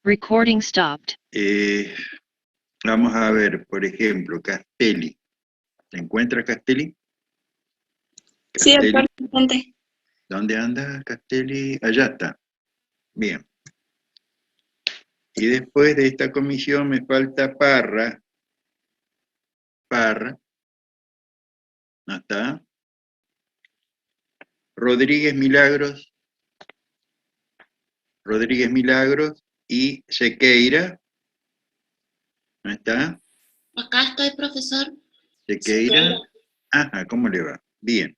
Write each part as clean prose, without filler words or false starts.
Recording stopped. Vamos a ver, por ejemplo, Castelli. ¿Se encuentra Castelli? Sí, doctor, presente. ¿Dónde anda Castelli? Allá está. Bien. Y después de esta comisión me falta Parra. Parra. ¿No está? Rodríguez Milagros. Rodríguez Milagros y Sequeira. ¿No está? Acá estoy, profesor. Sequeira. Ajá, ¿cómo le va? Bien.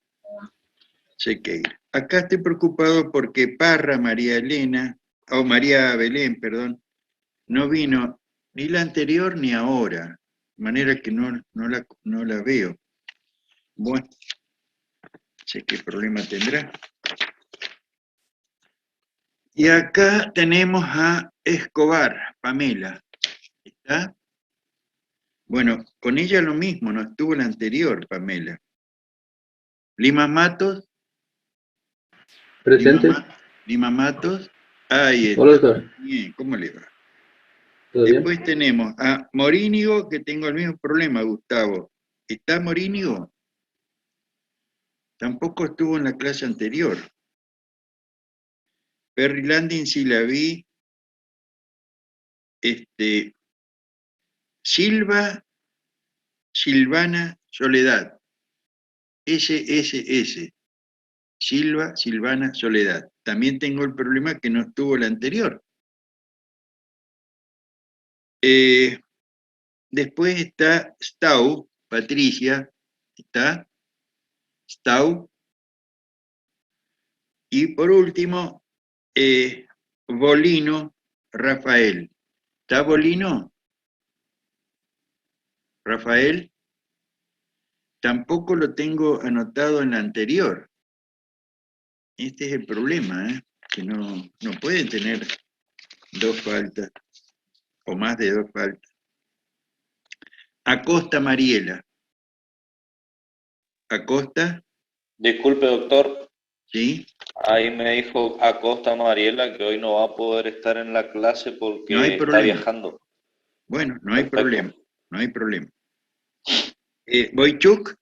Sequeira. Acá estoy preocupado porque Parra, María Elena, o María Belén, perdón, no vino ni la anterior ni ahora, de manera que no la veo. Bueno, sé qué problema tendrá. Y acá tenemos a Escobar, Pamela. ¿Está? Bueno, con ella lo mismo, no estuvo la anterior, Pamela. Lima Matos. Presente. Lima Matos. Ahí está. Hola, doctor. Bien, ¿cómo le va? ¿Todo Después bien? tenemos a Morínigo, que tengo el mismo problema, Gustavo. ¿Está Morínigo? Tampoco estuvo en la clase anterior. Perry Landing sí la vi. Silvana Soledad. SSS. Silvana Soledad. También tengo el problema que no estuvo la anterior. Después está Stau, Patricia. ¿Está? Stau. Y por último, Bolino, Rafael. ¿Está Bolino? Rafael. Tampoco lo tengo anotado en la anterior. Este es el problema, que no pueden tener dos faltas, o más de dos faltas. Acosta Mariela. Acosta. Disculpe, doctor. Sí. Ahí me dijo Acosta Mariela que hoy no va a poder estar en la clase porque No hay está problema. viajando. Bueno, no hay Perfecto. problema. No hay problema. Boychuk.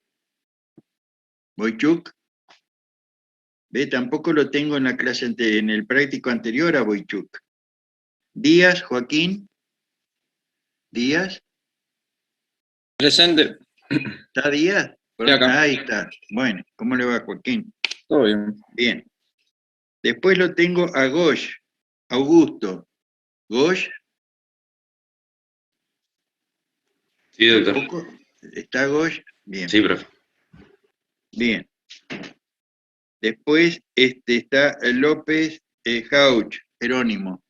Ve, tampoco lo tengo en la clase en el práctico anterior a Boychuk. Díaz, Joaquín. Díaz. Presente. ¿Está Díaz? Estoy acá. Ahí está. Bueno, ¿cómo le va, Joaquín? Todo bien. Bien. Después lo tengo a Gosh, Augusto. Gosh. Sí, doctor. ¿Tampoco? ¿Está Gosh? Bien. Sí, profe. Bien. Después está López Jauch, Jerónimo.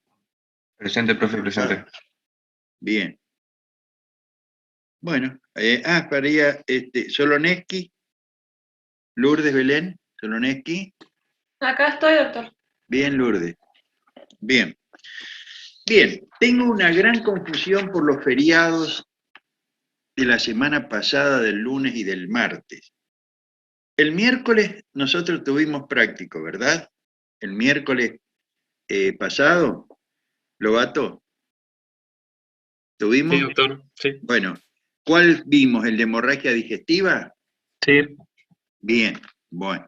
Presente, profe, presente. Bien. Bueno, estaría Soloneski, Lourdes Belén, Soloneski. Acá estoy, doctor. Bien, Lourdes. Bien. Bien, tengo una gran confusión por los feriados de la semana pasada, del lunes y del martes. El miércoles nosotros tuvimos práctico, ¿verdad? El miércoles pasado, Lobato. ¿Tuvimos? Sí, doctor, sí. Bueno, ¿cuál vimos? ¿El de hemorragia digestiva? Sí. Bien, bueno.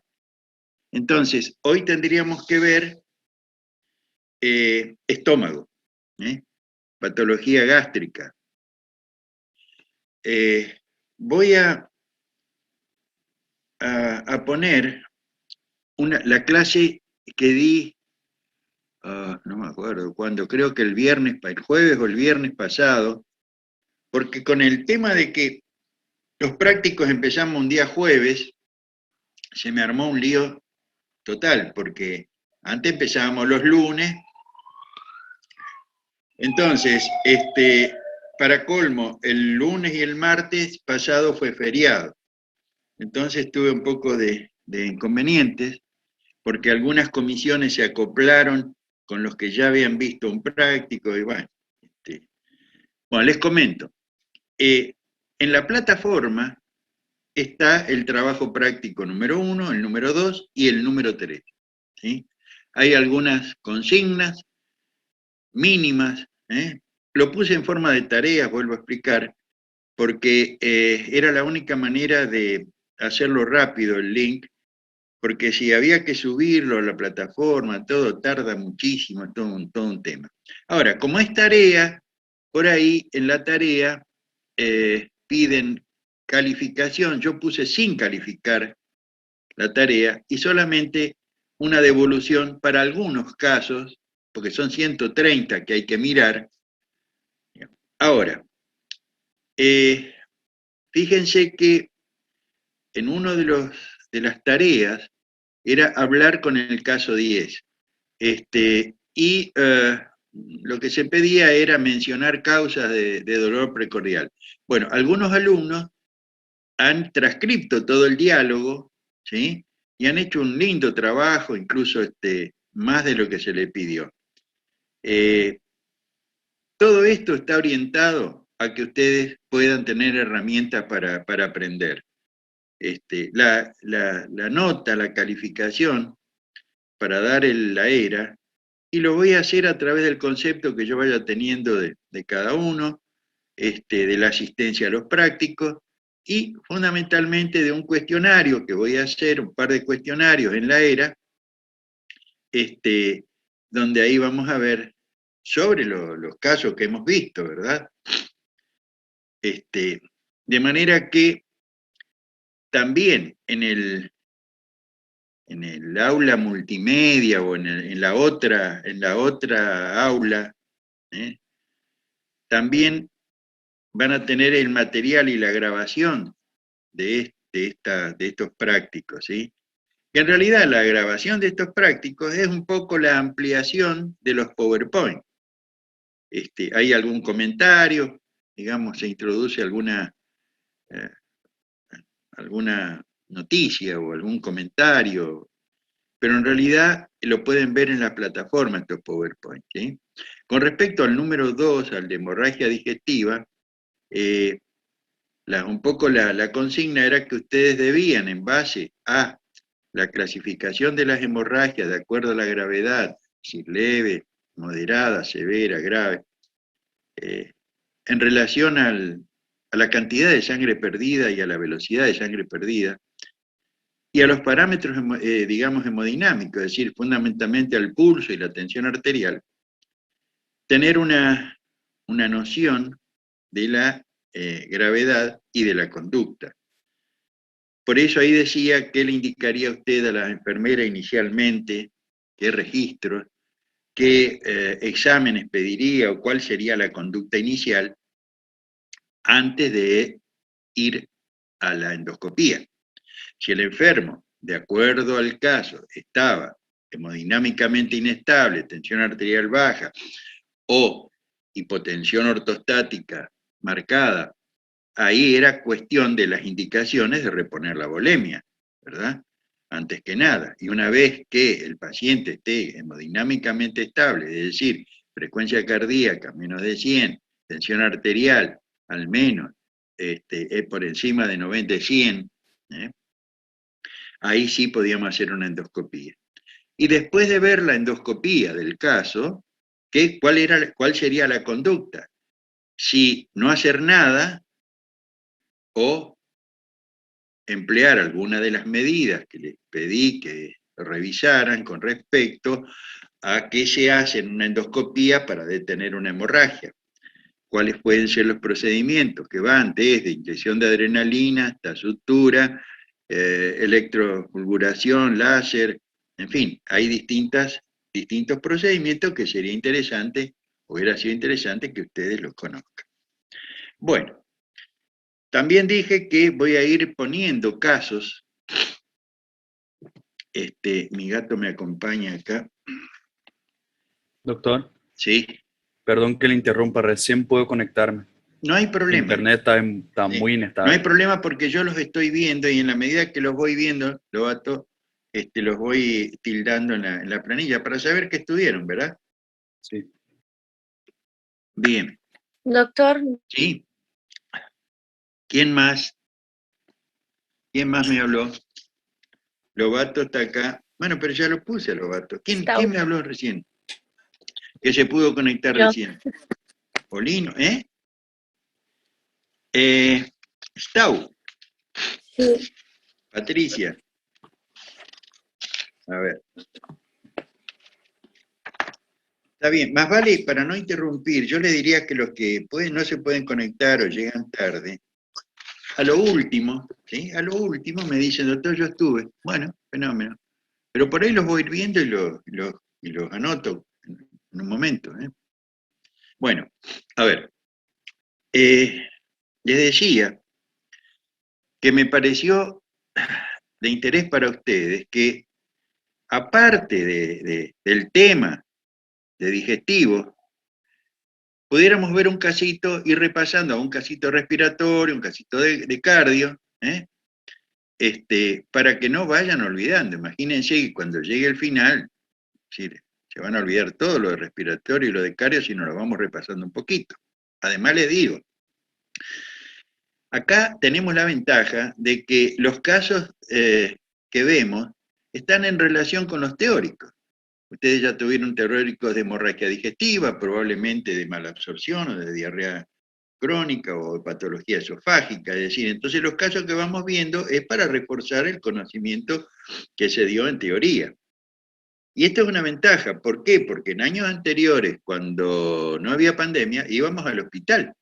Entonces, hoy tendríamos que ver estómago, patología gástrica. Voy a poner la clase que di, no me acuerdo cuándo, creo que el jueves o el viernes pasado, porque con el tema de que los prácticos empezamos un día jueves, se me armó un lío total, porque antes empezábamos los lunes. Entonces, para colmo, el lunes y el martes pasado fue feriado. Entonces tuve un poco de inconvenientes, porque algunas comisiones se acoplaron con los que ya habían visto un práctico, y bueno, les comento. En la plataforma está el trabajo práctico número 1, el número 2 y el número 3. ¿Sí? Hay algunas consignas mínimas ¿eh? Lo puse en forma de tareas, vuelvo a explicar, porque era la única manera de hacerlo rápido el link, porque si había que subirlo a la plataforma, todo tarda muchísimo, todo un tema. Ahora, como es tarea, por ahí en la tarea piden calificación, yo puse sin calificar la tarea y solamente una devolución para algunos casos, porque son 130 que hay que mirar. Ahora, fíjense que en uno de las tareas era hablar con el caso 10. Y lo que se pedía era mencionar causas de dolor precordial. Bueno, algunos alumnos han transcripto todo el diálogo, ¿sí? Y han hecho un lindo trabajo, incluso más de lo que se le pidió. Todo esto está orientado a que ustedes puedan tener herramientas para aprender. La nota, la calificación, para dar la ERA, y lo voy a hacer a través del concepto que yo vaya teniendo de cada uno, de la asistencia a los prácticos, y fundamentalmente de un cuestionario que voy a hacer, un par de cuestionarios en la ERA, donde ahí vamos a ver sobre los casos que hemos visto, ¿verdad? De manera que también en el aula multimedia o en la otra aula, también van a tener el material y la grabación de estos prácticos, ¿sí? Y en realidad la grabación de estos prácticos es un poco la ampliación de los PowerPoint. Hay algún comentario, digamos, se introduce alguna noticia o algún comentario, pero en realidad lo pueden ver en la plataforma estos PowerPoint, ¿sí? Con respecto al número 2, al de hemorragia digestiva, un poco la consigna era que ustedes debían, en base a la clasificación de las hemorragias de acuerdo a la gravedad, si leve, moderada, severa, grave, en relación a la cantidad de sangre perdida y a la velocidad de sangre perdida, y a los parámetros, digamos, hemodinámicos, es decir, fundamentalmente al pulso y la tensión arterial, tener una noción de la gravedad y de la conducta. Por eso ahí decía qué le indicaría a usted a la enfermera inicialmente, qué registros, qué exámenes pediría o cuál sería la conducta inicial antes de ir a la endoscopía. Si el enfermo, de acuerdo al caso, estaba hemodinámicamente inestable, tensión arterial baja o hipotensión ortostática marcada, ahí era cuestión de las indicaciones de reponer la volemia, ¿verdad? Antes que nada. Y una vez que el paciente esté hemodinámicamente estable, es decir, frecuencia cardíaca menos de 100, tensión arterial al menos por encima de 90, 100, ahí sí podíamos hacer una endoscopía. Y después de ver la endoscopía del caso, ¿cuál sería la conducta? Si no hacer nada o emplear alguna de las medidas que les pedí que revisaran con respecto a qué se hace en una endoscopía para detener una hemorragia. ¿Cuáles pueden ser los procedimientos que van desde inyección de adrenalina hasta sutura, electrofulguración, láser, en fin, hay distintos procedimientos que sería interesante, hubiera sido interesante que ustedes los conozcan. Bueno, también dije que voy a ir poniendo casos. Mi gato me acompaña acá. Doctor, Sí, perdón que le interrumpa, recién puedo conectarme. no hay El problema. internet está Sí, muy no inestable. hay problema porque yo los estoy viendo y en la medida que los voy viendo, Lobato, los voy tildando en la planilla para saber que estuvieron, ¿verdad? Sí. Bien. Doctor, ¿Sí? ¿Quién más? ¿Quién más me habló? Lobato está acá. Bueno, pero ya lo puse a Lobato. ¿Quién me habló recién? Que se pudo conectar Yo. recién. Olino, Stau, Sí. Patricia. A ver. Está bien, más vale para no interrumpir, yo le diría que los que no se pueden conectar o llegan tarde, a lo último, ¿sí? A lo último me dicen, doctor, yo estuve. Bueno, fenómeno. Pero por ahí los voy a ir viendo y los anoto en un momento. Bueno, a ver. Les decía que me pareció de interés para ustedes que, aparte del tema de digestivo, pudiéramos ver un casito, ir repasando a un casito respiratorio, un casito de cardio, para que no vayan olvidando. Imagínense que cuando llegue el final, sí, se van a olvidar todo lo de respiratorio y lo de cardio si nos lo vamos repasando un poquito. Además les digo, acá tenemos la ventaja de que los casos que vemos están en relación con los teóricos. Ustedes ya tuvieron teóricos de hemorragia digestiva, probablemente de malabsorción o de diarrea crónica o de patología esofágica, es decir, entonces los casos que vamos viendo es para reforzar el conocimiento que se dio en teoría. Y esto es una ventaja, ¿por qué? Porque en años anteriores, cuando no había pandemia, íbamos al hospital.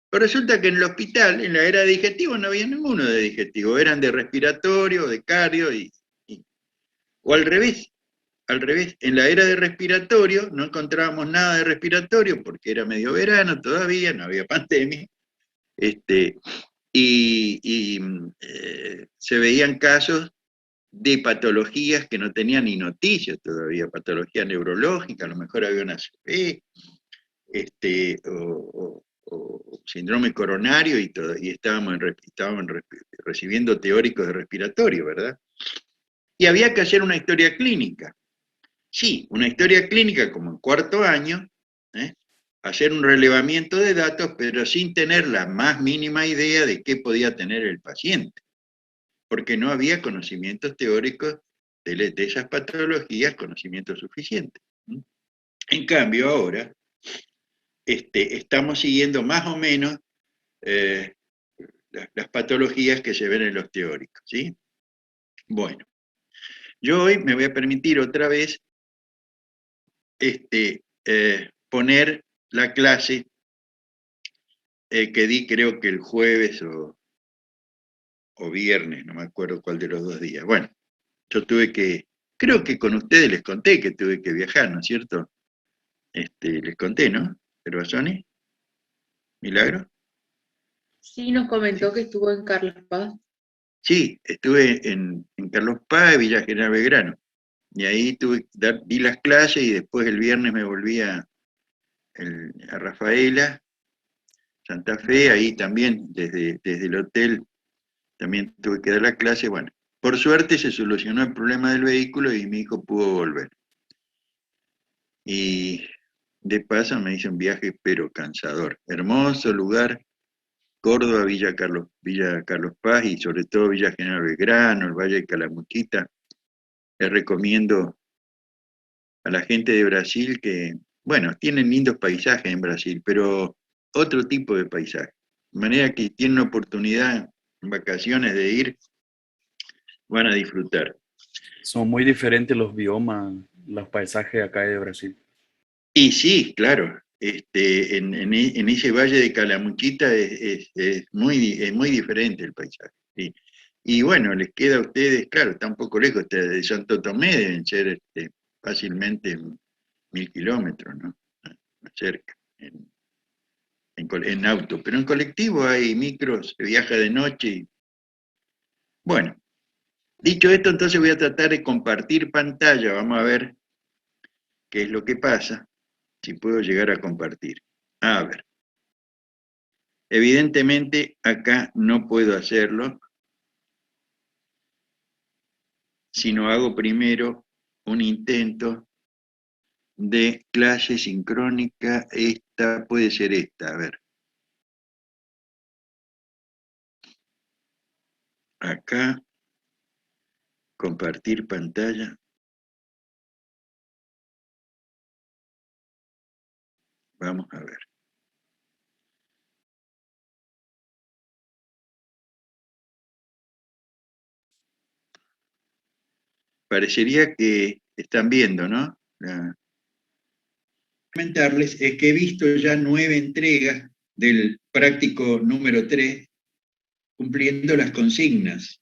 Pero resulta que en el hospital, en la era de digestivo, no había ninguno de digestivo, eran de respiratorio, de cardio, o al revés, en la era de respiratorio no encontrábamos nada de respiratorio porque era medio verano todavía, no había pandemia, se veían casos de patologías que no tenían ni noticias todavía, patología neurológica, a lo mejor había una CP, o síndrome coronario y estábamos recibiendo teóricos de respiratorio, ¿verdad? Y había que hacer una historia clínica. Sí, una historia clínica como en cuarto año, hacer un relevamiento de datos, pero sin tener la más mínima idea de qué podía tener el paciente, porque no había conocimientos teóricos de esas patologías, conocimientos suficientes. En cambio, ahora estamos siguiendo más o menos las patologías que se ven en los teóricos, ¿sí? Bueno, yo hoy me voy a permitir otra vez poner la clase que di creo que el jueves o viernes, no me acuerdo cuál de los 2 días. Bueno, yo creo que con ustedes les conté que tuve que viajar, ¿no es cierto? Les conté, ¿no? ¿Gervasoni? ¿Milagro? Sí, nos comentó que estuvo en Carlos Paz. Sí, estuve en Carlos Paz, Villa General Belgrano. Y ahí di las clases y después el viernes me volví a Rafaela, Santa Fe, ahí también, desde el hotel, también tuve que dar la clase. Bueno, por suerte se solucionó el problema del vehículo y mi hijo pudo volver. Y de paso me hice un viaje, pero cansador. Hermoso lugar, Córdoba, Villa Carlos Paz y sobre todo Villa General Belgrano, el Valle de Calamuchita. Les recomiendo a la gente de Brasil que, bueno, tienen lindos paisajes en Brasil, pero otro tipo de paisaje. De manera que tienen oportunidad en vacaciones de ir, van a disfrutar. Son muy diferentes los biomas, los paisajes acá de Brasil. Y sí, claro, en ese valle de Calamuchita es muy diferente el paisaje. ¿Sí? Y bueno, les queda a ustedes, claro, está un poco lejos, de Santo Tomé deben ser fácilmente 1000 kilómetros, ¿no? Más cerca, en auto. Pero en colectivo hay micros, se viaja de noche. Bueno, dicho esto, entonces voy a tratar de compartir pantalla, vamos a ver qué es lo que pasa. Si puedo llegar a compartir. A ver. Evidentemente acá no puedo hacerlo, sino hago primero un intento de clase sincrónica. Esta puede ser esta, a ver. Acá, compartir pantalla. Vamos a ver. parecería que están viendo, ¿no? Comentarles es que he visto ya 9 entregas del práctico número 3 cumpliendo las consignas.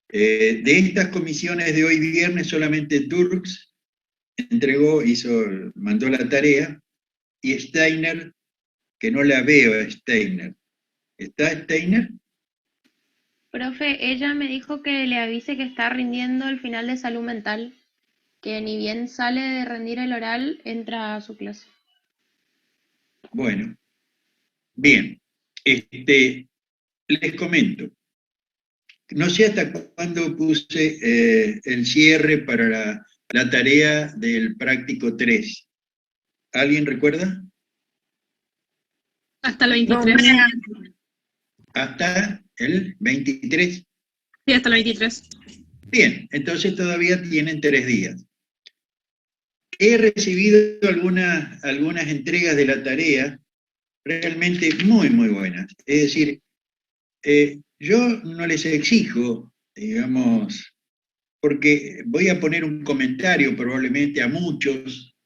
De estas comisiones de hoy viernes solamente Turks mandó la tarea, y Steiner, que no la veo a Steiner. ¿Está Steiner? Profe, ella me dijo que le avise que está rindiendo el final de salud mental, que ni bien sale de rendir el oral, entra a su clase. Bueno, bien. Les comento. No sé hasta cuándo puse el cierre para la tarea del práctico 3. ¿Alguien recuerda? Hasta el 23. Hasta el 23. Sí, hasta el 23. Bien, entonces todavía tienen 3 días. He recibido algunas entregas de la tarea realmente muy, muy buenas. Es decir, yo no les exijo, digamos, porque voy a poner un comentario probablemente a muchos,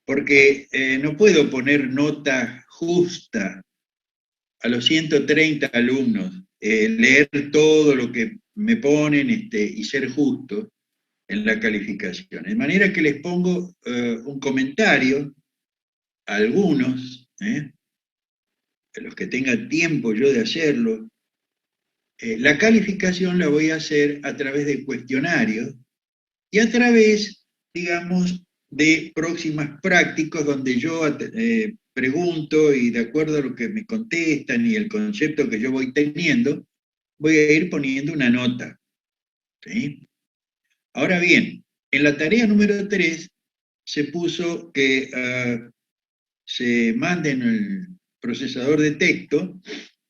porque no puedo poner nota justa a los 130 alumnos, leer todo lo que me ponen y ser justo en la calificación. De manera que les pongo un comentario a algunos, a los que tenga tiempo yo de hacerlo. La calificación la voy a hacer a través de cuestionarios y a través, digamos, de próximas prácticas donde yo pregunto y de acuerdo a lo que me contestan y el concepto que yo voy teniendo, voy a ir poniendo una nota. ¿Sí? Ahora bien, en la tarea número 3 se puso que se mande en el procesador de texto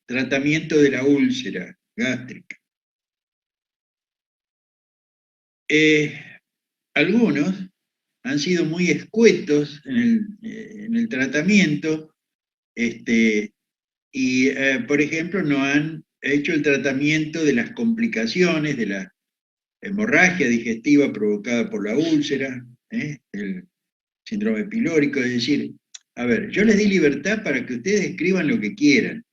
tratamiento de la úlcera gástrica. Algunos han sido muy escuetos en el tratamiento, y por ejemplo no han hecho el tratamiento de las complicaciones de la hemorragia digestiva provocada por la úlcera, el síndrome pilórico. Es decir, a ver, yo les di libertad para que ustedes escriban lo que quieran.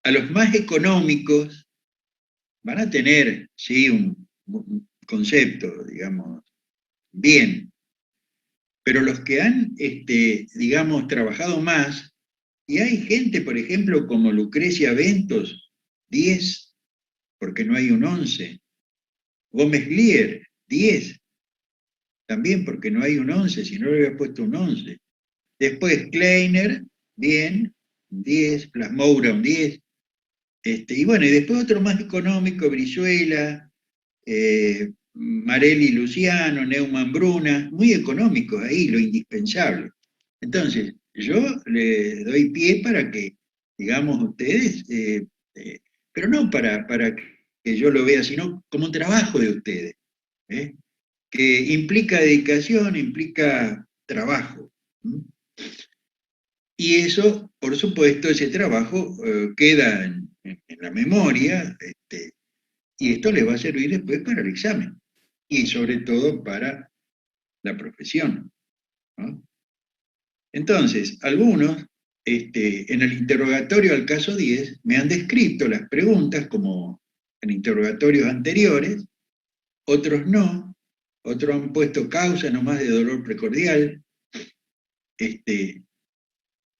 A los más económicos van a tener, sí, un concepto, digamos, bien, pero los que han, digamos, trabajado más, y hay gente, por ejemplo, como Lucrecia Ventos, 10, porque no hay un 11, Gómez Lier, 10, también porque no hay un 11, si no le hubiera puesto un 11. Después Kleiner, bien, 10, Plasmoura, un 10. Y bueno, y después otro más económico, Brizuela, Marelli Luciano, Neumann Bruna, muy económicos ahí, lo indispensable. Entonces, yo le doy pie para que, digamos, ustedes, pero no para que yo lo vea, sino como un trabajo de ustedes, que implica dedicación, implica trabajo. Y eso, por supuesto, ese trabajo queda en la memoria, y esto les va a servir después para el examen, y sobre todo para la profesión, ¿no? Entonces, algunos, en el interrogatorio al caso 10, me han descrito las preguntas como en interrogatorios anteriores, otros no, otros han puesto causa nomás de dolor precordial.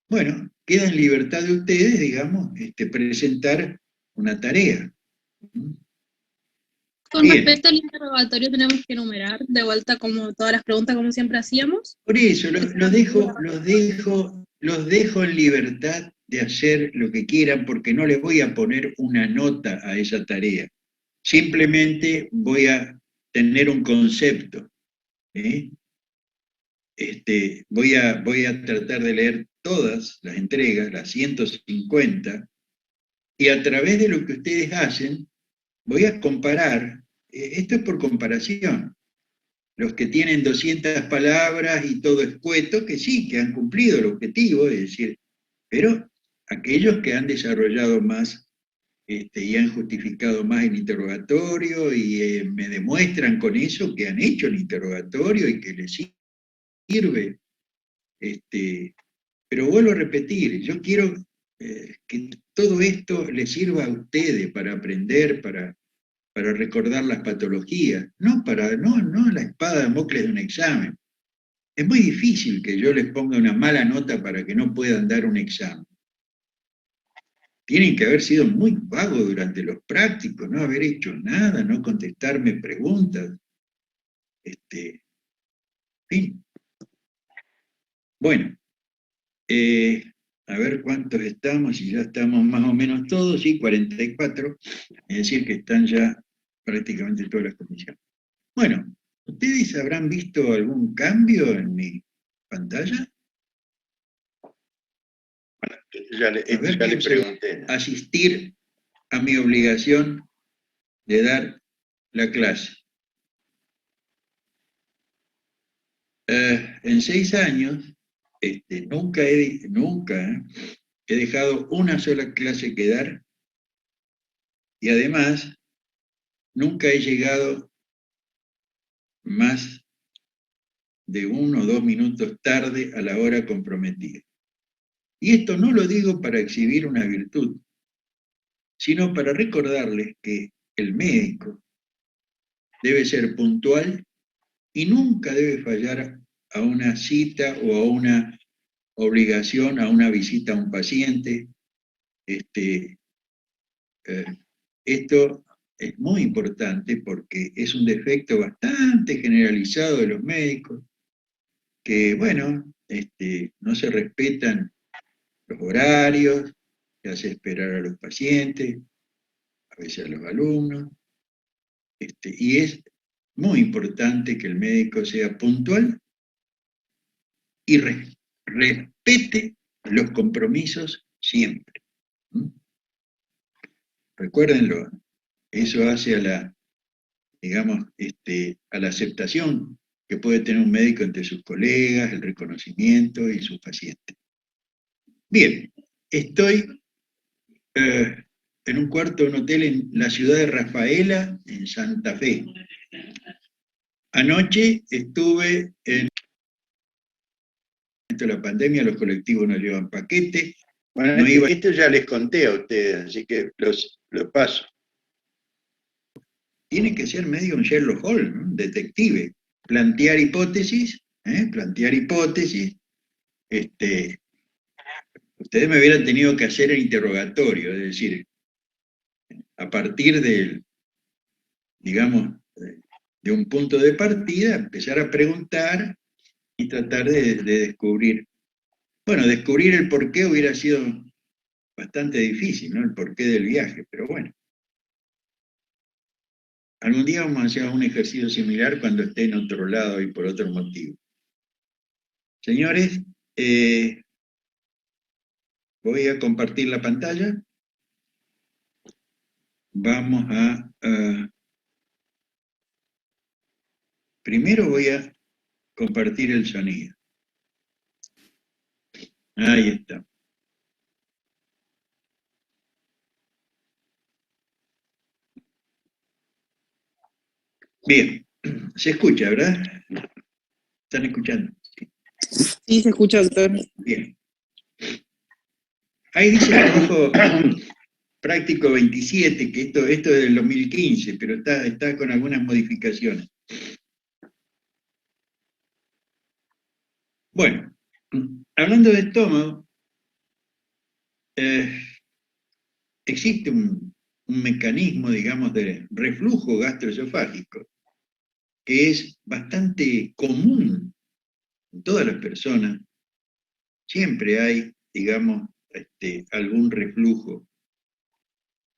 Bueno, queda en libertad de ustedes, digamos, presentar una tarea. Con Bien. respecto al interrogatorio, tenemos que enumerar de vuelta como todas las preguntas, como siempre hacíamos. Por eso, los dejo en libertad de hacer lo que quieran, porque no les voy a poner una nota a esa tarea. Simplemente voy a tener un concepto. Voy a tratar de leer todas las entregas, las 150, y a través de lo que ustedes hacen, voy a comparar, esto es por comparación, los que tienen 200 palabras y todo escueto, que sí, que han cumplido el objetivo, es decir, pero aquellos que han desarrollado más y han justificado más el interrogatorio y me demuestran con eso que han hecho el interrogatorio y que les sirve. Pero vuelvo a repetir, yo quiero que todo esto les sirva a ustedes para aprender, para recordar las patologías, no la espada de Damocles de un examen. Es muy difícil que yo les ponga una mala nota para que no puedan dar un examen. Tienen que haber sido muy vagos durante los prácticos, no haber hecho nada, no contestarme preguntas. En fin. Bueno, a ver cuántos estamos, y ya estamos más o menos todos, sí, 44, es decir que están ya prácticamente todas las comisiones. Bueno, ¿ustedes habrán visto algún cambio en mi pantalla? Ya le pregunté. Asistir a mi obligación de dar la clase. En 6 años, nunca he dejado una sola clase que dar, y además nunca he llegado más de 1 o 2 minutos tarde a la hora comprometida. Y esto no lo digo para exhibir una virtud, sino para recordarles que el médico debe ser puntual y nunca debe fallar a una cita o a una obligación, a una visita a un paciente. Esto es muy importante porque es un defecto bastante generalizado de los médicos, que, bueno, no se respetan los horarios, se hace esperar a los pacientes, a veces a los alumnos, y es muy importante que el médico sea puntual y respete los compromisos siempre. Recuérdenlo, eso hace a la, digamos, a la aceptación que puede tener un médico entre sus colegas, el reconocimiento y sus pacientes. Bien, estoy en un cuarto de un hotel en la ciudad de Rafaela, en Santa Fe. Anoche estuve en la pandemia, los colectivos no llevan paquete. Bueno, no esto ya les conté a ustedes, así que los paso. Tiene que ser medio un Sherlock Holmes, ¿no? Detective. Plantear hipótesis, ustedes me hubieran tenido que hacer el interrogatorio, es decir, a partir del, digamos, de un punto de partida, empezar a preguntar y tratar de descubrir. Bueno, descubrir el porqué hubiera sido bastante difícil, ¿no? El porqué del viaje, pero bueno. Algún día vamos a hacer un ejercicio similar cuando esté en otro lado y por otro motivo. Señores, voy a compartir la pantalla. Vamos a... primero voy a compartir el sonido. Ahí está. Bien, se escucha, ¿verdad? ¿Están escuchando? Sí, se escucha, doctor. Bien. Ahí dice trabajo práctico 27, que esto es del 2015, pero está con algunas modificaciones. Bueno, hablando de estómago, existe un mecanismo, digamos, de reflujo gastroesofágico que es bastante común en todas las personas. Siempre hay, digamos, algún reflujo.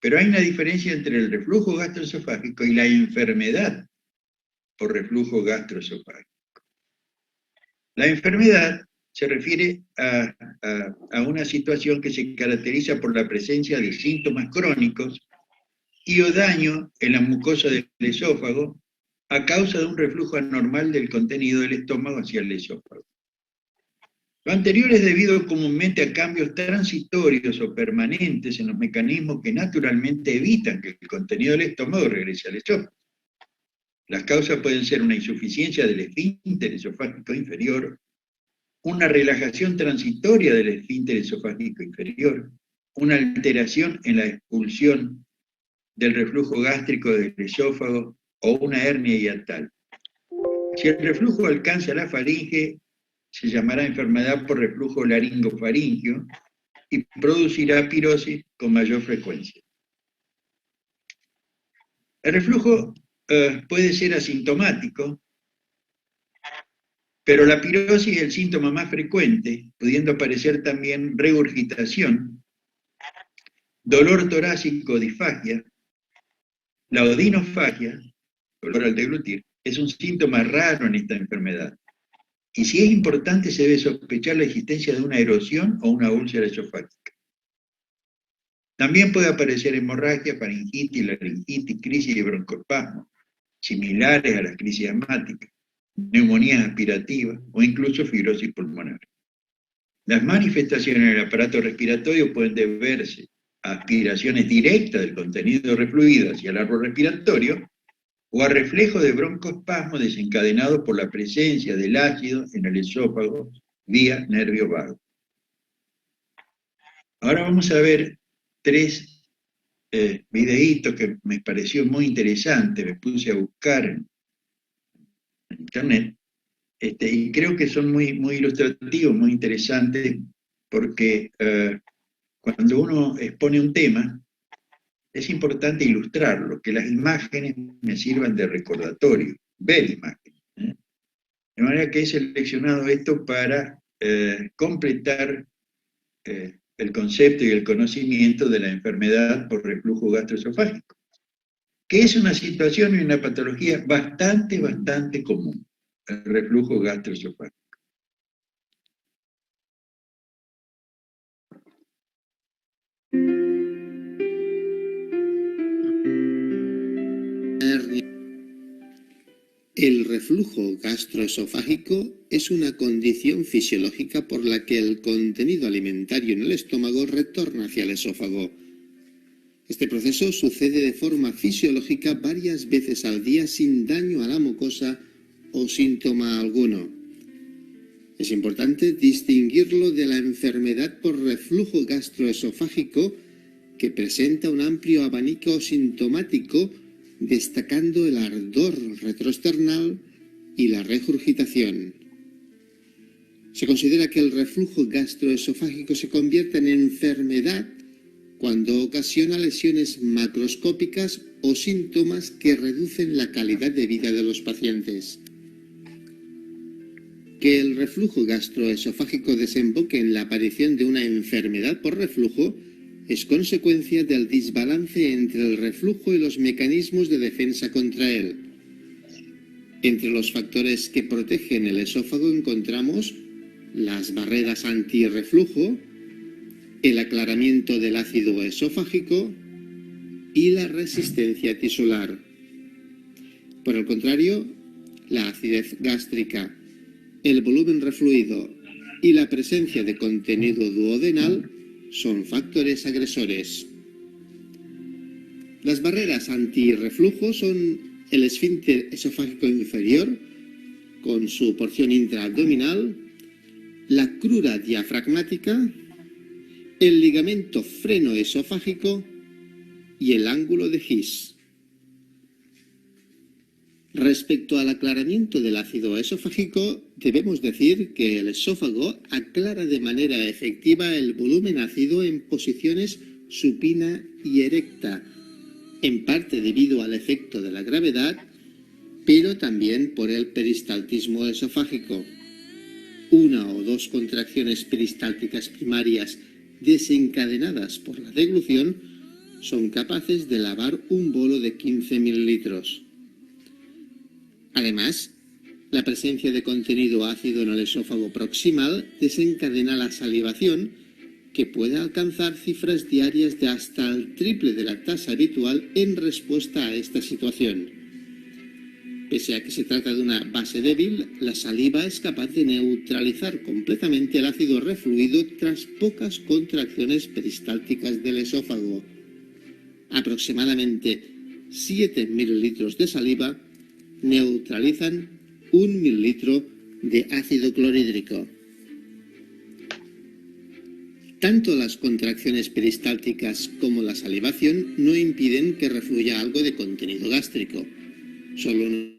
Pero hay una diferencia entre el reflujo gastroesofágico y la enfermedad por reflujo gastroesofágico. La enfermedad se refiere a una situación que se caracteriza por la presencia de síntomas crónicos y o daño en la mucosa del esófago a causa de un reflujo anormal del contenido del estómago hacia el esófago. Lo anterior es debido comúnmente a cambios transitorios o permanentes en los mecanismos que naturalmente evitan que el contenido del estómago regrese al esófago. Las causas pueden ser una insuficiencia del esfínter esofágico inferior, una relajación transitoria del esfínter esofágico inferior, una alteración en la expulsión del reflujo gástrico del esófago o una hernia hiatal. Si el reflujo alcanza la faringe, se llamará enfermedad por reflujo laringofaringio y producirá pirosis con mayor frecuencia. El reflujo puede ser asintomático, pero la pirosis es el síntoma más frecuente, pudiendo aparecer también regurgitación, dolor torácico o disfagia. La odinofagia, dolor al deglutir, es un síntoma raro en esta enfermedad. Y si es importante, se debe sospechar la existencia de una erosión o una úlcera esofágica. También puede aparecer hemorragia, faringitis, laringitis, crisis de broncoespasmo, similares a las crisis asmáticas, neumonías aspirativas o incluso fibrosis pulmonar. Las manifestaciones en el aparato respiratorio pueden deberse a aspiraciones directas del contenido refluido hacia el árbol respiratorio o a reflejo de broncoespasmo desencadenado por la presencia del ácido en el esófago vía nervio vago. Ahora vamos a ver 3 videitos que me pareció muy interesante, me puse a buscar en internet, y creo que son muy ilustrativos, muy interesantes, porque cuando uno expone un tema, es importante ilustrarlo, que las imágenes me sirvan de recordatorio, ver imágenes. De manera que he seleccionado esto para completar el concepto y el conocimiento de la enfermedad por reflujo gastroesofágico, que es una situación y una patología bastante común, el reflujo gastroesofágico. El reflujo gastroesofágico es una condición fisiológica por la que el contenido alimentario en el estómago retorna hacia el esófago. Este proceso sucede de forma fisiológica varias veces al día sin daño a la mucosa o síntoma alguno. Es importante distinguirlo de la enfermedad por reflujo gastroesofágico, que presenta un amplio abanico sintomático, destacando el ardor retroesternal y la regurgitación. Se considera que el reflujo gastroesofágico se convierte en enfermedad cuando ocasiona lesiones macroscópicas o síntomas que reducen la calidad de vida de los pacientes. Que el reflujo gastroesofágico desemboque en la aparición de una enfermedad por reflujo es consecuencia del desbalance entre el reflujo y los mecanismos de defensa contra él. Entre los factores que protegen el esófago encontramos las barreras antirreflujo, el aclaramiento del ácido esofágico y la resistencia tisular. Por el contrario, la acidez gástrica, el volumen refluido y la presencia de contenido duodenal son factores agresores. Las barreras antirreflujo son el esfínter esofágico inferior, con su porción intraabdominal, la crura diafragmática, el ligamento frenoesofágico y el ángulo de His. Respecto al aclaramiento del ácido esofágico, debemos decir que el esófago aclara de manera efectiva el volumen ácido en posiciones supina y erecta, en parte debido al efecto de la gravedad, pero también por el peristaltismo esofágico. Una o dos contracciones peristálticas primarias desencadenadas por la deglución son capaces de lavar un bolo de 15 mililitros. Además, la presencia de contenido ácido en el esófago proximal desencadena la salivación, que puede alcanzar cifras diarias de hasta el triple de la tasa habitual en respuesta a esta situación. Pese a que se trata de una base débil, la saliva es capaz de neutralizar completamente el ácido refluido tras pocas contracciones peristálticas del esófago. Aproximadamente 7 mililitros de saliva neutralizan 1 mililitro de ácido clorhídrico. Tanto las contracciones peristálticas como la salivación no impiden que refluya algo de contenido gástrico. Solo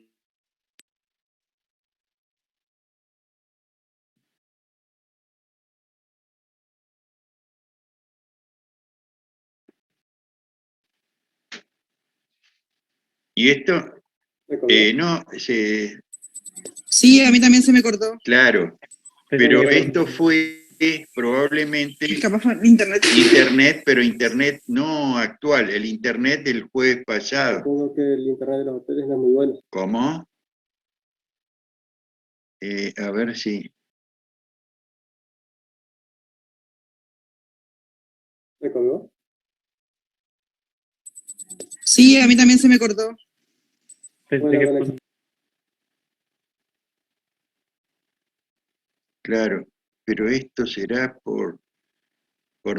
Y esto, no, Sí, a mí también se me cortó. claro, pero esto fue probablemente Capaz fue en internet. internet, pero internet no actual, el internet del jueves pasado. Supongo que el internet de los hoteles no es muy bueno. ¿Cómo? A ver si... ¿Me colgó? Sí, a mí también se me cortó. Buena conexión. Claro, pero esto será por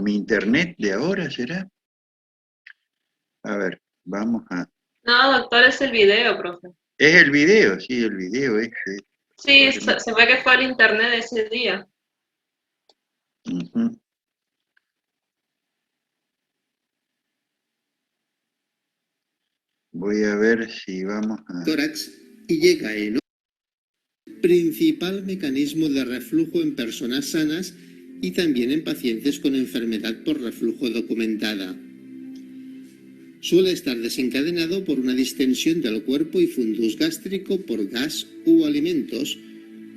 mi internet de ahora, ¿será? A ver, vamos a... No, doctor, es el video, profe. Es el video, sí, el video este. Sí, se ve que fue el internet ese día. Ujú. Voy a ver si vamos a... tórax y llega en principal mecanismo de reflujo en personas sanas y también en pacientes con enfermedad por reflujo documentada. Suele estar desencadenado por una distensión del cuerpo y fundus gástrico por gas u alimentos,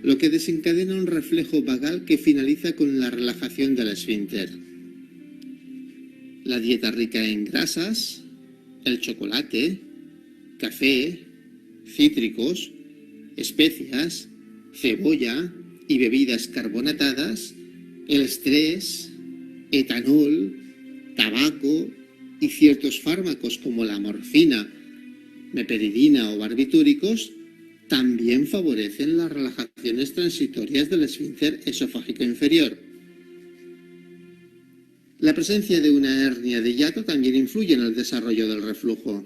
lo que desencadena un reflejo vagal que finaliza con la relajación del esfínter. La dieta rica en grasas, el chocolate, café, cítricos, especias, cebolla y bebidas carbonatadas, el estrés, etanol, tabaco y ciertos fármacos como la morfina, meperidina o barbitúricos también favorecen las relajaciones transitorias del esfínter esofágico inferior. La presencia de una hernia de hiato también influye en el desarrollo del reflujo.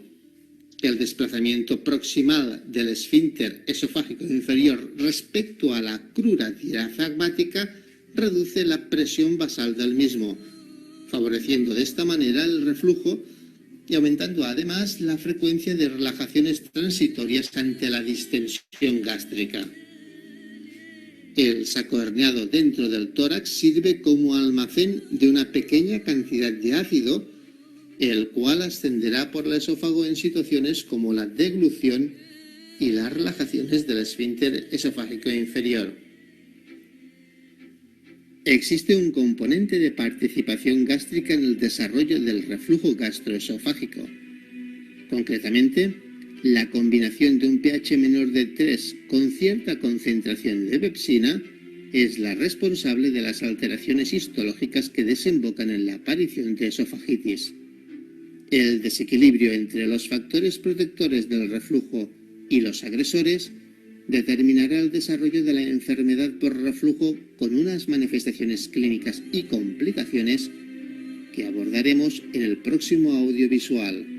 El desplazamiento proximal del esfínter esofágico inferior respecto a la crura diafragmática reduce la presión basal del mismo, favoreciendo de esta manera el reflujo y aumentando además la frecuencia de relajaciones transitorias ante la distensión gástrica. El saco herniado dentro del tórax sirve como almacén de una pequeña cantidad de ácido, el cual ascenderá por el esófago en situaciones como la deglución y las relajaciones del esfínter esofágico inferior. Existe un componente de participación gástrica en el desarrollo del reflujo gastroesofágico. Concretamente, la combinación de un pH menor de 3 con cierta concentración de pepsina es la responsable de las alteraciones histológicas que desembocan en la aparición de esofagitis. El desequilibrio entre los factores protectores del reflujo y los agresores determinará el desarrollo de la enfermedad por reflujo con unas manifestaciones clínicas y complicaciones que abordaremos en el próximo audiovisual.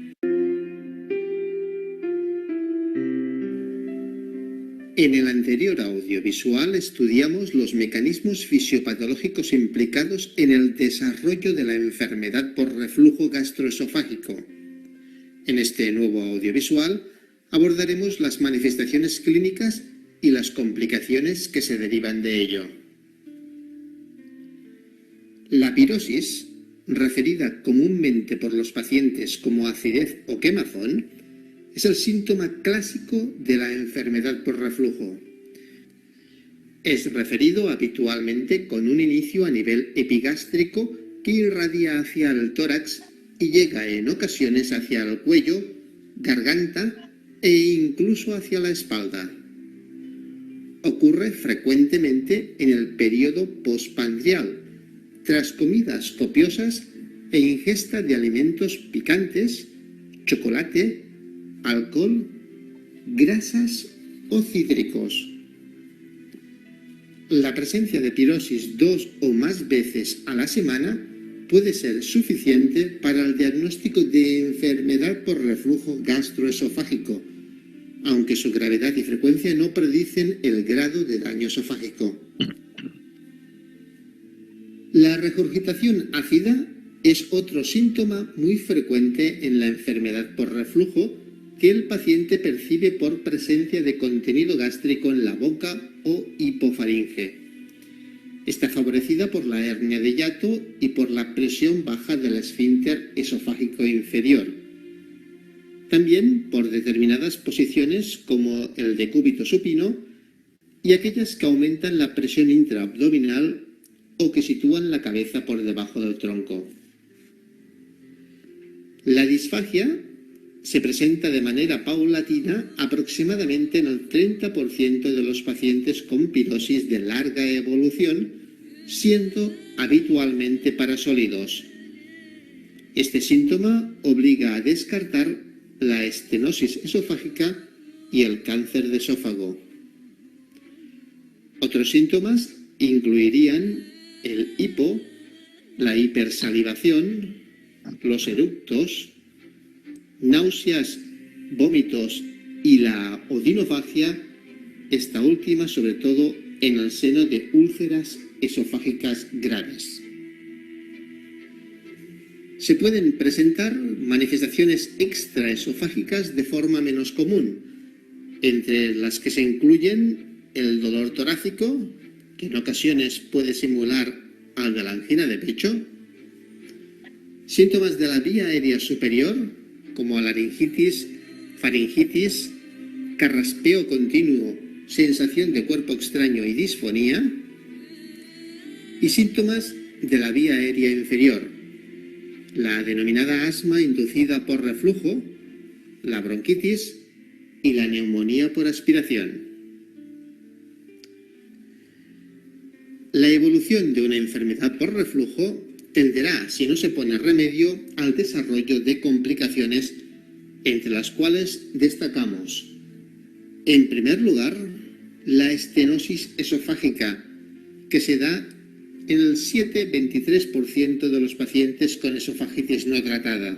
En el anterior audiovisual estudiamos los mecanismos fisiopatológicos implicados en el desarrollo de la enfermedad por reflujo gastroesofágico. En este nuevo audiovisual abordaremos las manifestaciones clínicas y las complicaciones que se derivan de ello. La pirosis, referida comúnmente por los pacientes como acidez o quemazón, es el síntoma clásico de la enfermedad por reflujo. Es referido habitualmente con un inicio a nivel epigástrico que irradia hacia el tórax y llega en ocasiones hacia el cuello, garganta e incluso hacia la espalda. Ocurre frecuentemente en el periodo postprandial, tras comidas copiosas e ingesta de alimentos picantes, chocolate, alcohol grasas o cítricos. La presencia de pirosis 2 o más veces a la semana puede ser suficiente para el diagnóstico de enfermedad por reflujo gastroesofágico, aunque su gravedad y frecuencia no predicen el grado de daño esofágico. La regurgitación ácida es otro síntoma muy frecuente en la enfermedad por reflujo que el paciente percibe por presencia de contenido gástrico en la boca o hipofaringe. Está favorecida por la hernia de hiato y por la presión baja del esfínter esofágico inferior. También por determinadas posiciones como el decúbito supino y aquellas que aumentan la presión intraabdominal o que sitúan la cabeza por debajo del tronco. La disfagia se presenta de manera paulatina aproximadamente en el 30% de los pacientes con pirosis de larga evolución, siendo habitualmente para sólidos. Este síntoma obliga a descartar la estenosis esofágica y el cáncer de esófago. Otros síntomas incluirían el hipo, la hipersalivación, los eructos, náuseas, vómitos y la odinofagia, esta última sobre todo en el seno de úlceras esofágicas graves. Se pueden presentar manifestaciones extraesofágicas de forma menos común, entre las que se incluyen el dolor torácico, que en ocasiones puede simular al de la angina de pecho, síntomas de la vía aérea superior, como laringitis, faringitis, carraspeo continuo, sensación de cuerpo extraño y disfonía, y síntomas de la vía aérea inferior, la denominada asma inducida por reflujo, la bronquitis y la neumonía por aspiración. La evolución de una enfermedad por reflujo tenderá, si no se pone remedio, al desarrollo de complicaciones, entre las cuales destacamos, en primer lugar, la estenosis esofágica, que se da en el 7-23% de los pacientes con esofagitis no tratada.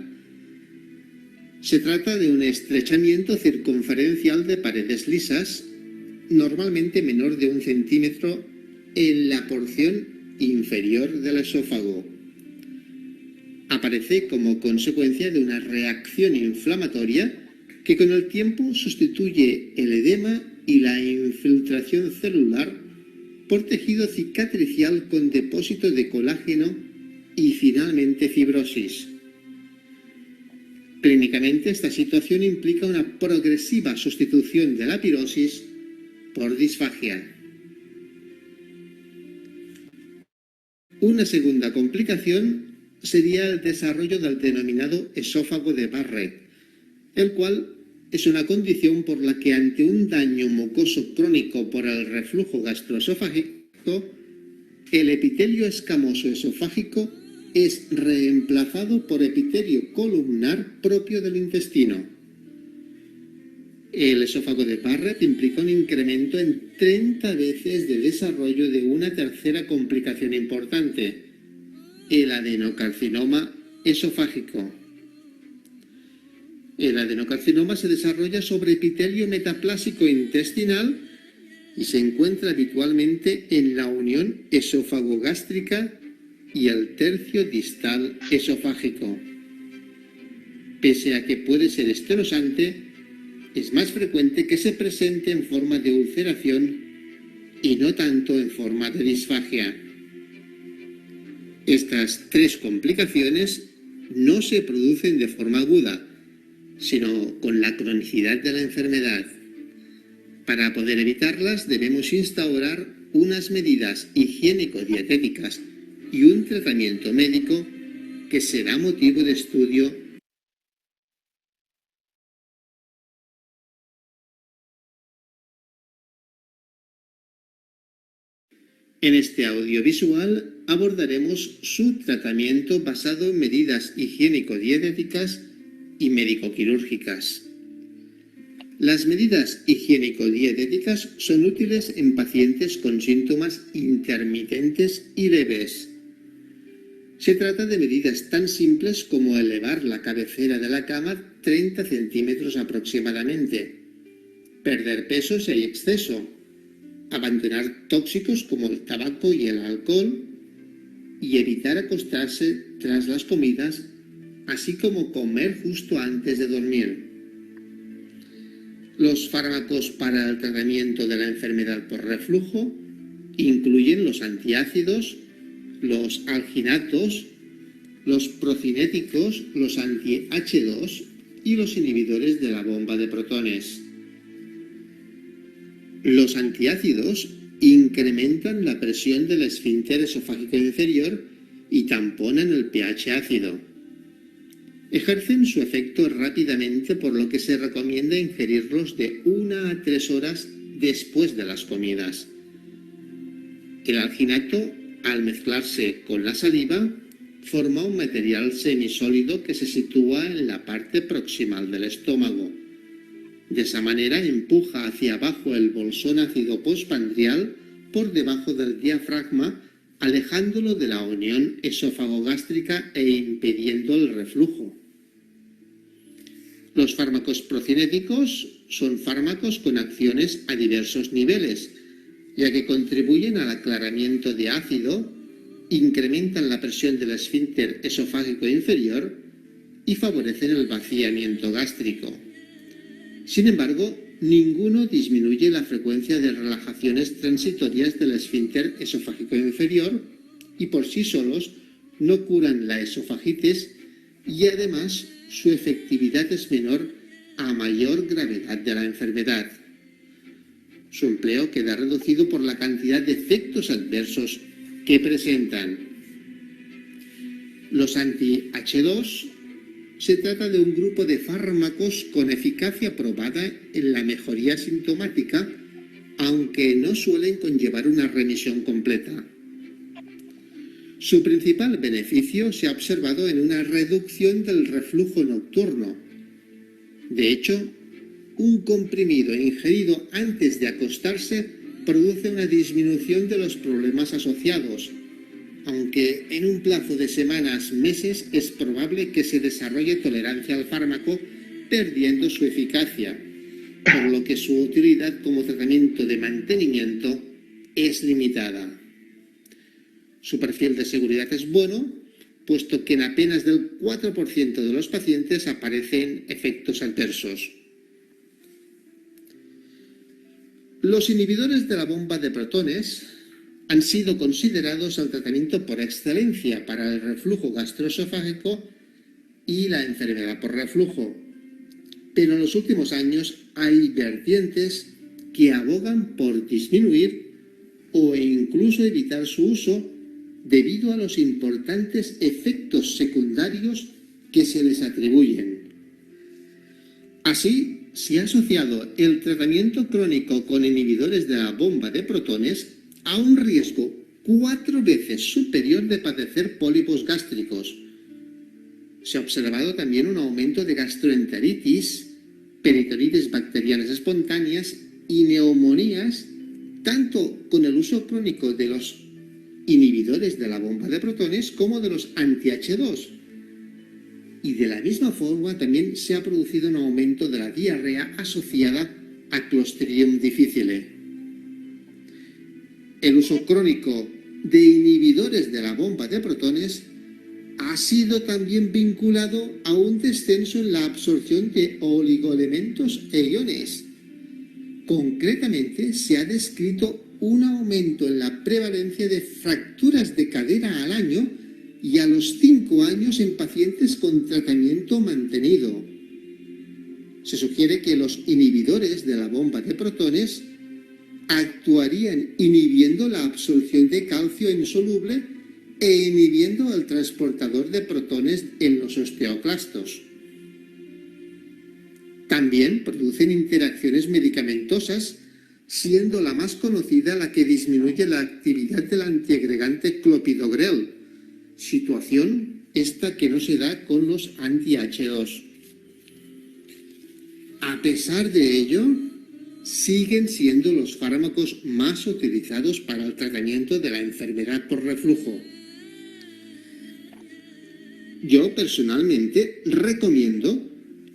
Se trata de un estrechamiento circunferencial de paredes lisas, normalmente menor de 1 centímetro en la porción inferior del esófago. Aparece como consecuencia de una reacción inflamatoria que con el tiempo sustituye el edema y la infiltración celular por tejido cicatricial con depósito de colágeno y finalmente fibrosis. Clínicamente, esta situación implica una progresiva sustitución de la pirosis por disfagia. Una segunda complicación sería el desarrollo del denominado esófago de Barrett, el cual es una condición por la que ante un daño mucoso crónico por el reflujo gastroesofágico, el epitelio escamoso esofágico es reemplazado por epitelio columnar propio del intestino. El esófago de Barrett implica un incremento en 30 veces de desarrollo de una tercera complicación importante, el adenocarcinoma esofágico. El adenocarcinoma se desarrolla sobre epitelio metaplásico intestinal y se encuentra habitualmente en la unión esófago-gástrica y el tercio distal esofágico. Pese a que puede ser estenosante, es más frecuente que se presente en forma de ulceración y no tanto en forma de disfagia. Estas tres complicaciones no se producen de forma aguda, sino con la cronicidad de la enfermedad. Para poder evitarlas debemos instaurar unas medidas higiénico-dietéticas y un tratamiento médico que será motivo de estudio En este audiovisual abordaremos su tratamiento basado en medidas higiénico-dietéticas y médico-quirúrgicas. Las medidas higiénico-dietéticas son útiles en pacientes con síntomas intermitentes y leves. Se trata de medidas tan simples como elevar la cabecera de la cama 30 centímetros aproximadamente, perder peso si hay exceso, abandonar tóxicos como el tabaco y el alcohol y evitar acostarse tras las comidas, así como comer justo antes de dormir. Los fármacos para el tratamiento de la enfermedad por reflujo incluyen los antiácidos, los alginatos, los procinéticos, los anti-H2 y los inhibidores de la bomba de protones. Los antiácidos incrementan la presión del esfínter esofágico inferior y tamponan el pH ácido. Ejercen su efecto rápidamente, por lo que se recomienda ingerirlos de 1 a 3 horas después de las comidas. El alginato, al mezclarse con la saliva, forma un material semisólido que se sitúa en la parte proximal del estómago. De esa manera empuja hacia abajo el bolsón ácido postprandial por debajo del diafragma, alejándolo de la unión esófago-gástrica e impidiendo el reflujo. Los fármacos procinéticos son fármacos con acciones a diversos niveles, ya que contribuyen al aclaramiento de ácido, incrementan la presión del esfínter esofágico inferior y favorecen el vaciamiento gástrico. Sin embargo, ninguno disminuye la frecuencia de relajaciones transitorias del esfínter esofágico inferior y por sí solos no curan la esofagitis y además su efectividad es menor a mayor gravedad de la enfermedad. Su empleo queda reducido por la cantidad de efectos adversos que presentan. Los anti-H2 se trata de un grupo de fármacos con eficacia probada en la mejoría sintomática, aunque no suelen conllevar una remisión completa. Su principal beneficio se ha observado en una reducción del reflujo nocturno. De hecho, un comprimido ingerido antes de acostarse produce una disminución de los problemas asociados, aunque en un plazo de semanas, meses, es probable que se desarrolle tolerancia al fármaco, perdiendo su eficacia, por lo que su utilidad como tratamiento de mantenimiento es limitada. Su perfil de seguridad es bueno, puesto que en apenas del 4% de los pacientes aparecen efectos adversos. Los inhibidores de la bomba de protones han sido considerados el tratamiento por excelencia para el reflujo gastroesofágico y la enfermedad por reflujo, pero en los últimos años hay vertientes que abogan por disminuir o incluso evitar su uso debido a los importantes efectos secundarios que se les atribuyen. Así, se ha asociado el tratamiento crónico con inhibidores de la bomba de protones a un riesgo 4 veces superior de padecer pólipos gástricos. Se ha observado también un aumento de gastroenteritis, peritonitis bacterianas espontáneas y neumonías, tanto con el uso crónico de los inhibidores de la bomba de protones como de los anti-H2. Y de la misma forma también se ha producido un aumento de la diarrea asociada a Clostridium difficile. El uso crónico de inhibidores de la bomba de protones ha sido también vinculado a un descenso en la absorción de oligoelementos e iones. Concretamente, se ha descrito un aumento en la prevalencia de fracturas de cadera al año y a los 5 años en pacientes con tratamiento mantenido. Se sugiere que los inhibidores de la bomba de protones actuarían inhibiendo la absorción de calcio insoluble e inhibiendo el transportador de protones en los osteoclastos. También producen interacciones medicamentosas, siendo la más conocida la que disminuye la actividad del antiagregante clopidogrel, situación esta que no se da con los anti-H2. A pesar de ello, siguen siendo los fármacos más utilizados para el tratamiento de la enfermedad por reflujo. Yo personalmente recomiendo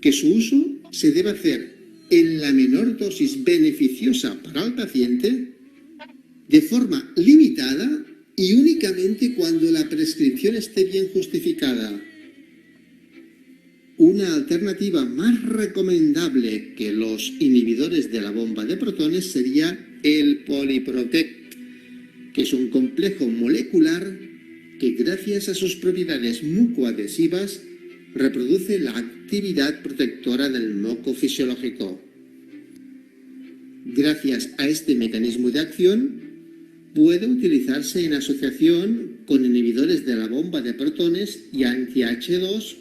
que su uso se debe hacer en la menor dosis beneficiosa para el paciente, de forma limitada y únicamente cuando la prescripción esté bien justificada. Una alternativa más recomendable que los inhibidores de la bomba de protones sería el Polyprotect, que es un complejo molecular que gracias a sus propiedades mucoadhesivas reproduce la actividad protectora del moco fisiológico. Gracias a este mecanismo de acción, puede utilizarse en asociación con inhibidores de la bomba de protones y anti-H2,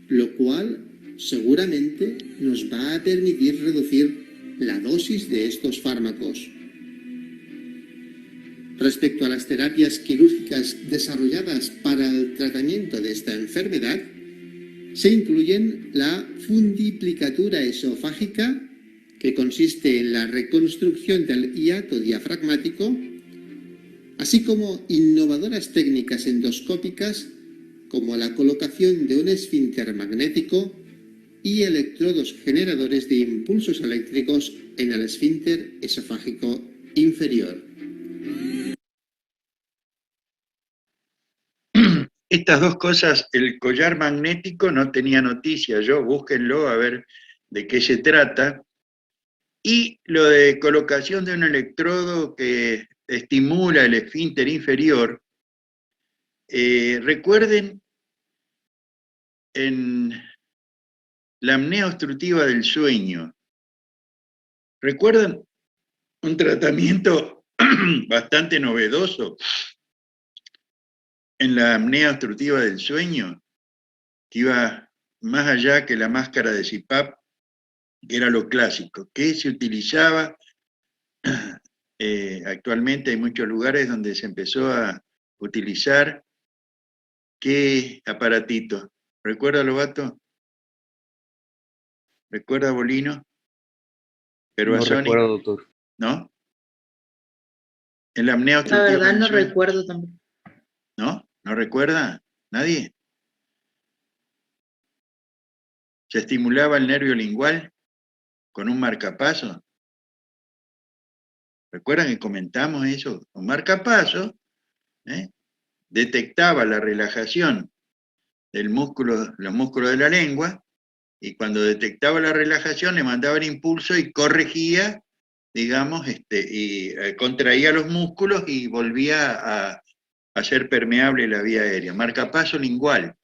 lo cual seguramente nos va a permitir reducir la dosis de estos fármacos. Respecto a las terapias quirúrgicas desarrolladas para el tratamiento de esta enfermedad, se incluyen la fundiplicatura esofágica, que consiste en la reconstrucción del hiato diafragmático, así como innovadoras técnicas endoscópicas como la colocación de un esfínter magnético y electrodos generadores de impulsos eléctricos en el esfínter esofágico inferior. Estas dos cosas, el collar magnético no tenía noticia yo, búsquenlo a ver de qué se trata. Y lo de colocación de un electrodo que estimula el esfínter inferior, recuerden en la apnea obstructiva del sueño, ¿recuerdan un tratamiento bastante novedoso en la apnea obstructiva del sueño, que iba más allá que la máscara de CPAP, que era lo clásico, que se utilizaba, actualmente hay muchos lugares donde se empezó a utilizar, ¿qué aparatito? ¿Recuerda, Lobato? ¿Recuerda, Bolino? No ¿Pervasoni? recuerdo, doctor. ¿No? En la apnea La obstructiva verdad del no sueño. recuerdo tampoco. ¿No? ¿No recuerda? ¿Nadie? Se estimulaba el nervio lingual con un marcapaso. ¿Recuerdan que comentamos eso? Un marcapaso detectaba la relajación del músculo, los músculos de la lengua, y cuando detectaba la relajación le mandaba el impulso y corregía, digamos, y contraía los músculos y volvía a hacer permeable la vía aérea. Marcapaso lingual.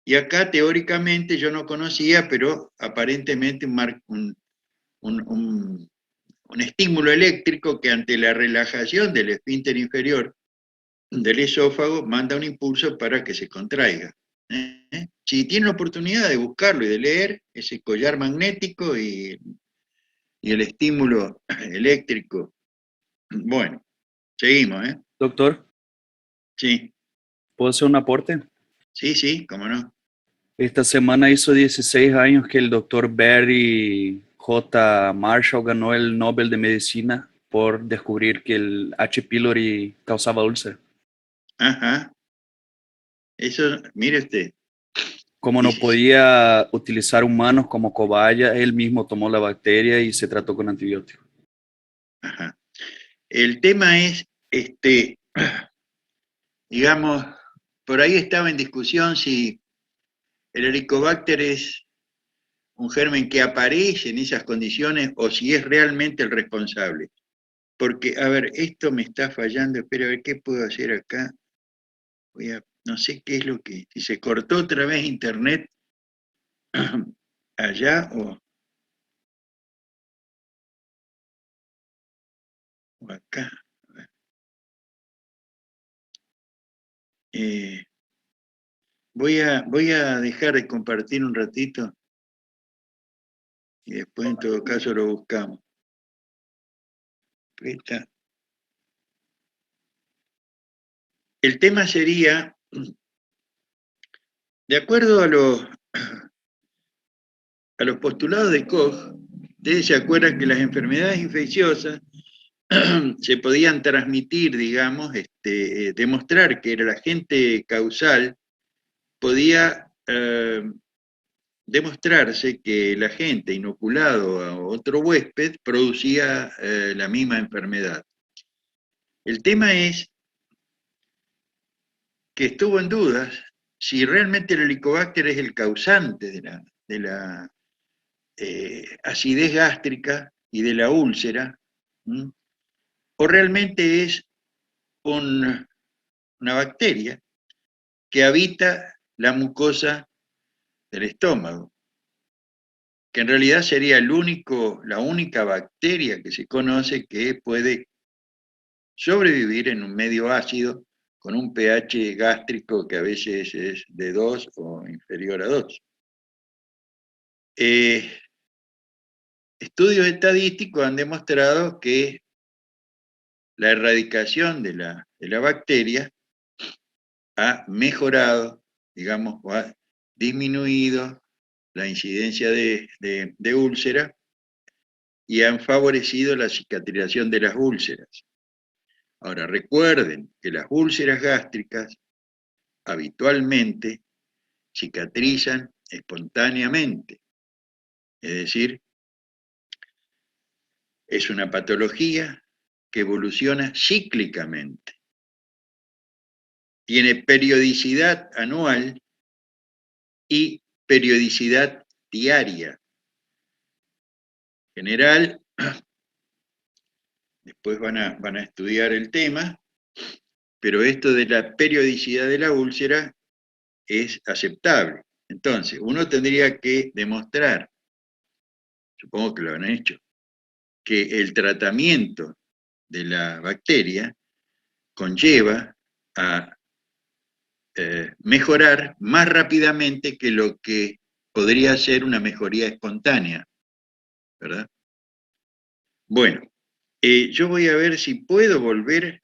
Y acá teóricamente yo no conocía, pero aparentemente un estímulo eléctrico que ante la relajación del esfínter inferior del esófago manda un impulso para que se contraiga. Si tienen la oportunidad de buscarlo y de leer ese collar magnético y el estímulo eléctrico. Bueno, seguimos, ¿eh? Doctor, Sí, ¿puedo hacer un aporte? sí, cómo no. Esta semana hizo 16 años que el doctor Barry J. Marshall ganó el Nobel de Medicina por descubrir que el H. pylori causaba úlcera. Ajá. Eso, mire usted. Como no podía utilizar humanos como cobaya, él mismo tomó la bacteria y se trató con antibióticos. Ajá. El tema es, digamos, por ahí estaba en discusión si el Helicobacter es un germen que aparece en esas condiciones o si es realmente el responsable. Porque, a ver, esto me está fallando, espera a ver qué puedo hacer acá. No sé qué es lo que, si se cortó otra vez internet allá o acá. Voy a dejar de compartir un ratito y después en todo caso lo buscamos. El tema sería, de acuerdo a los postulados de Koch, ustedes se acuerdan que las enfermedades infecciosas se podían transmitir, digamos, demostrar que era el agente causal, podía demostrarse que el agente inoculado a otro huésped producía la misma enfermedad. El tema es que estuvo en dudas si realmente el Helicobacter es el causante de la acidez gástrica y de la úlcera, ¿m? O realmente es una bacteria que habita la mucosa del estómago, que en realidad sería la única bacteria que se conoce que puede sobrevivir en un medio ácido con un pH gástrico que a veces es de 2 o inferior a 2. Estudios estadísticos han demostrado que la erradicación de la bacteria ha mejorado, digamos, o ha disminuido la incidencia de úlcera y han favorecido la cicatrización de las úlceras. Ahora, recuerden que las úlceras gástricas habitualmente cicatrizan espontáneamente, es decir, es una patología que evoluciona cíclicamente. Tiene periodicidad anual y periodicidad diaria. En general, después van a estudiar el tema, pero esto de la periodicidad de la úlcera es aceptable. Entonces, uno tendría que demostrar, supongo que lo han hecho, que el tratamiento de la bacteria conlleva a mejorar más rápidamente que lo que podría ser una mejoría espontánea, ¿verdad? Bueno, yo voy a ver si puedo volver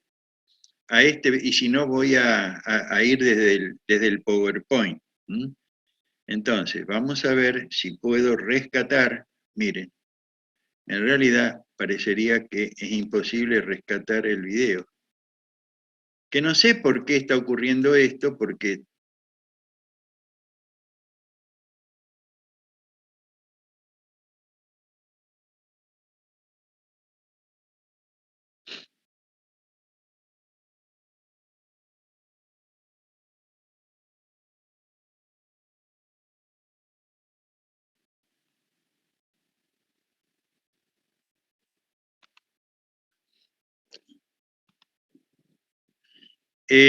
a y si no voy a ir desde el PowerPoint. ¿M? Entonces, vamos a ver si puedo rescatar, miren, en realidad parecería que es imposible rescatar el video. Que no sé por qué está ocurriendo esto, porque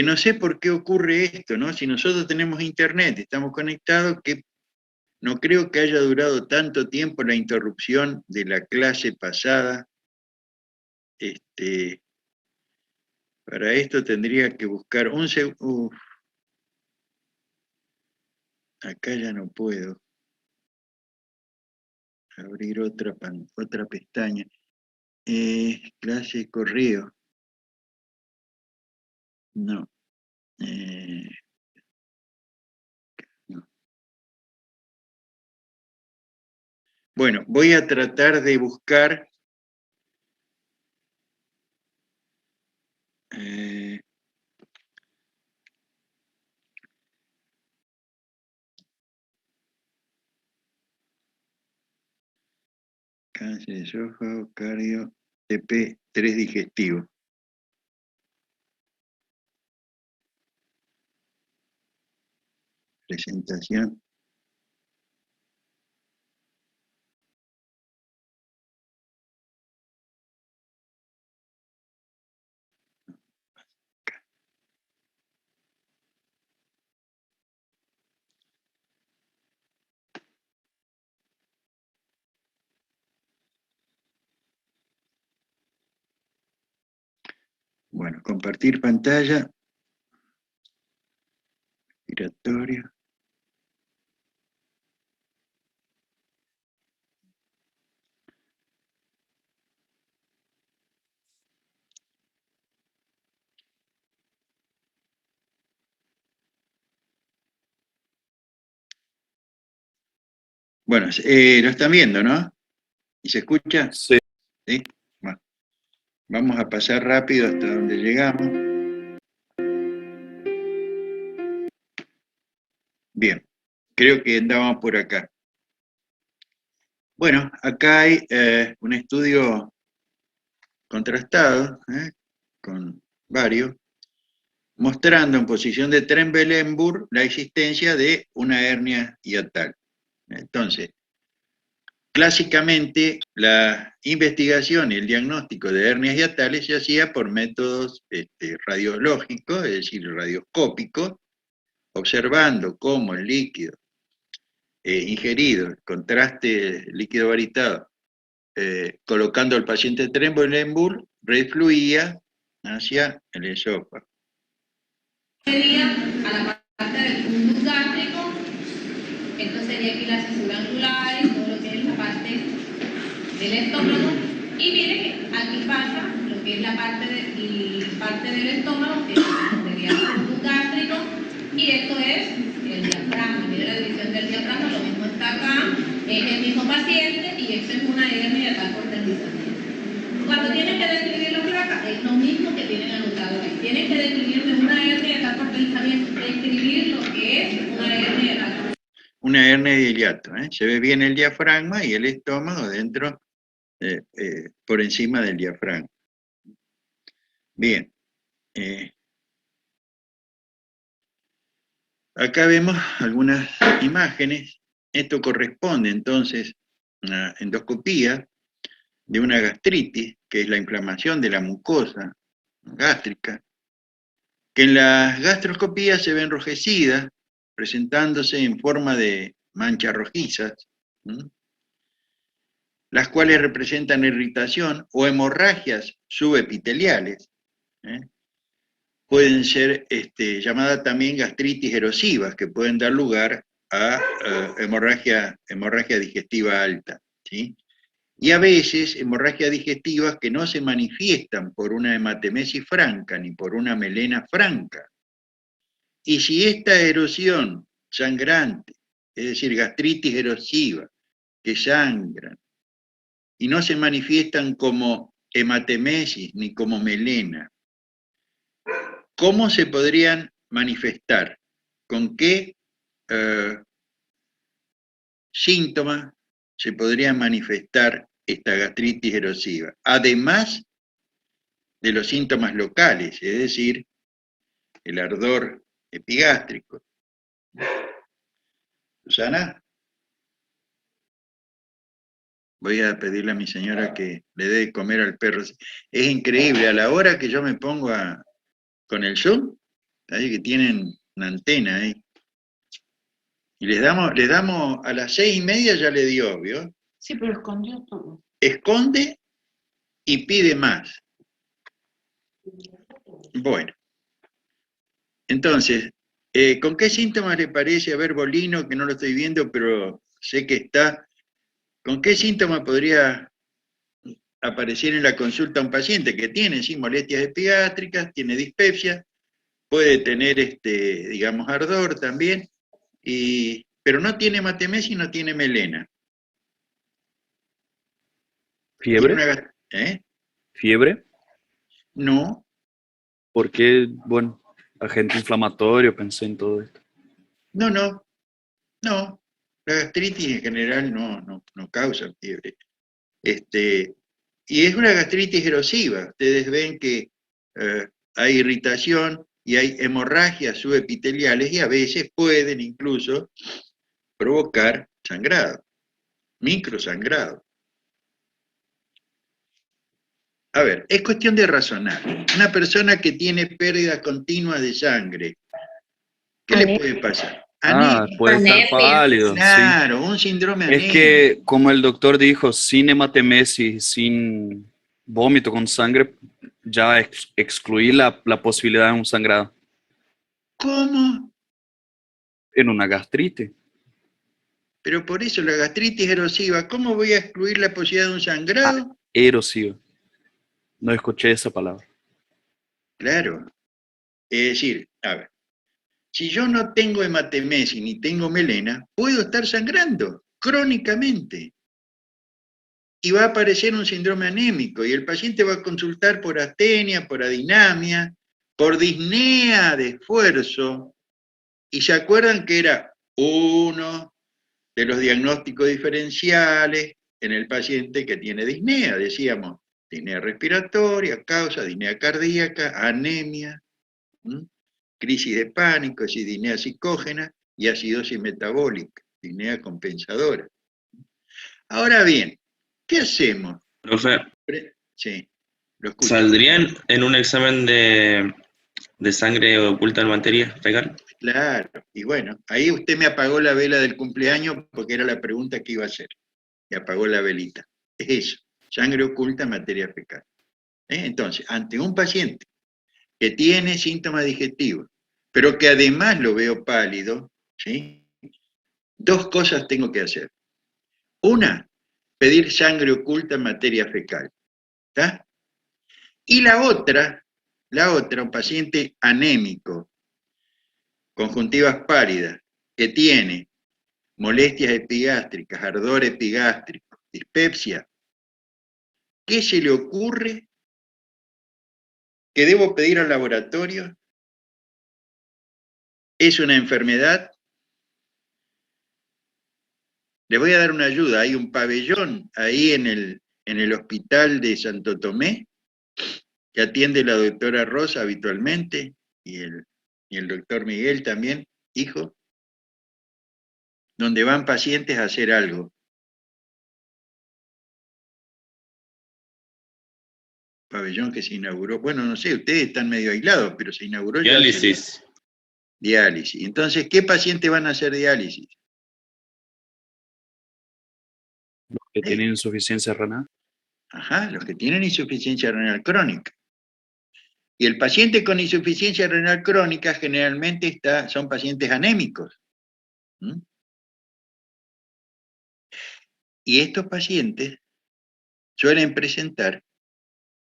no sé por qué ocurre esto, ¿no? Si nosotros tenemos internet, estamos conectados, que no creo que haya durado tanto tiempo la interrupción de la clase pasada. Para esto tendría que buscar un segundo. Acá ya no puedo abrir otra pestaña. Clase de correo. No. No. Bueno, voy a tratar de buscar cáncer de esófago, cardio, TP3 digestivo. Presentación. Bueno, compartir pantalla. Respiratorio. Bueno, lo están viendo, ¿no? ¿Y se escucha? Sí. ¿Sí? Bueno, vamos a pasar rápido hasta donde llegamos. Bien, creo que andábamos por acá. Bueno, acá hay un estudio contrastado, con varios, mostrando en posición de Trendelenburg la existencia de una hernia hiatal. Entonces, clásicamente la investigación y el diagnóstico de hernias hiatales se hacía por métodos radiológicos, es decir, radioscópicos, observando cómo el líquido ingerido, el contraste líquido varitado, colocando al paciente Trendelenburg, refluía hacia el esófago. Sería a la parte del fundus gástrico, esto sería aquí la cesura angular y todo lo que es la parte del estómago, y miren que aquí pasa lo que es la parte del estómago, que sería el fundus gástrico, y esto es el diafragma. Miren la división del diafragma, lo mismo está acá, es el mismo paciente, y esto es una hernia hiatal por deslizamiento. Cuando tienen que describir los placas, es lo mismo que tienen anotado ahí. Tienen que describirme una hernia hiatal por deslizamiento, describir lo que es una hernia hiatal. Una hernia de hiato, se ve bien el diafragma y el estómago dentro, por encima del diafragma. Bien. Acá vemos algunas imágenes. Esto corresponde entonces a una endoscopía de una gastritis, que es la inflamación de la mucosa gástrica, que en las gastroscopías se ve enrojecida, presentándose en forma de manchas rojizas, las cuales representan irritación o hemorragias subepiteliales. Pueden ser llamadas también gastritis erosivas, que pueden dar lugar a hemorragia digestiva alta, ¿sí? Y a veces hemorragias digestivas que no se manifiestan por una hematemesis franca ni por una melena franca. Y si esta erosión sangrante, es decir, gastritis erosiva, que sangran, y no se manifiestan como hematemesis ni como melena, ¿cómo se podrían manifestar? ¿Con qué síntomas se podría manifestar esta gastritis erosiva? Además de los síntomas locales, es decir, el ardor epigástrico. Susana, voy a pedirle a mi señora que le dé de comer al perro. Es increíble, a la hora que yo me pongo con el Zoom, ahí que tienen una antena ahí, y les damos a las 6:30 ya le dio, ¿vio? Sí, pero escondió todo. Esconde y pide más. Bueno, entonces, ¿con qué síntomas le parece? A ver, Bolino, que no lo estoy viendo, pero sé que está. ¿Con qué síntomas podría aparecer en la consulta un paciente que tiene, sí, molestias epigástricas, tiene dispepsia, puede tener, digamos, ardor también, pero no tiene hematemesis y no tiene melena? ¿Fiebre? ¿Fiebre? No. Porque, bueno, agente inflamatorio, pensé en todo esto. No. La gastritis en general no causa fiebre. Y es una gastritis erosiva. Ustedes ven que hay irritación y hay hemorragias subepiteliales y a veces pueden incluso provocar sangrado, microsangrado. A ver, es cuestión de razonar. Una persona que tiene pérdida continua de sangre, ¿qué le puede pasar? Puede estar pálido. Claro, sí. un síndrome Es anémico. que, como el doctor dijo, sin hematemesis, sin vómito con sangre, ya excluí la posibilidad de un sangrado. ¿Cómo? En una gastritis. Pero por eso la gastritis erosiva, ¿cómo voy a excluir la posibilidad de un sangrado? Erosiva. No escuché esa palabra. Claro. Es decir, a ver, si yo no tengo hematemesis ni tengo melena, puedo estar sangrando. crónicamente. Y va a aparecer un síndrome anémico, y el paciente va a consultar por astenia, por adinamia, por disnea de esfuerzo, y se acuerdan que era uno de los diagnósticos diferenciales en el paciente que tiene disnea, decíamos, disnea respiratoria, causa, disnea cardíaca, anemia, crisis de pánico, disnea psicógena y acidosis metabólica, disnea compensadora. Ahora bien, ¿qué hacemos? Profe, Sí, lo escucho. ¿saldrían en un examen de sangre oculta en materia fecal? Claro, y bueno, ahí usted me apagó la vela del cumpleaños porque era la pregunta que iba a hacer. Y apagó la velita. Es eso, sangre oculta en materia fecal. Entonces, ante un paciente que tiene síntomas digestivos, pero que además lo veo pálido, ¿sí? Dos cosas tengo que hacer. Una, pedir sangre oculta en materia fecal. ¿Está? Y la otra, un paciente anémico, conjuntivas pálidas, que tiene molestias epigástricas, ardor epigástrico, dispepsia, ¿qué se le ocurre que debo pedir al laboratorio? ¿Es una enfermedad? Le voy a dar una ayuda. Hay un pabellón ahí en el hospital de Santo Tomé, que atiende la doctora Rosa habitualmente, y el doctor Miguel también, hijo, donde van pacientes a hacer algo. Pabellón que se inauguró, bueno, no sé, ustedes están medio aislados, pero se inauguró ya. Diálisis. Diálisis. Entonces, ¿qué pacientes van a hacer diálisis? Los que tienen insuficiencia renal. Ajá, los que tienen insuficiencia renal crónica. Y el paciente con insuficiencia renal crónica generalmente son pacientes anémicos. Y estos pacientes suelen presentar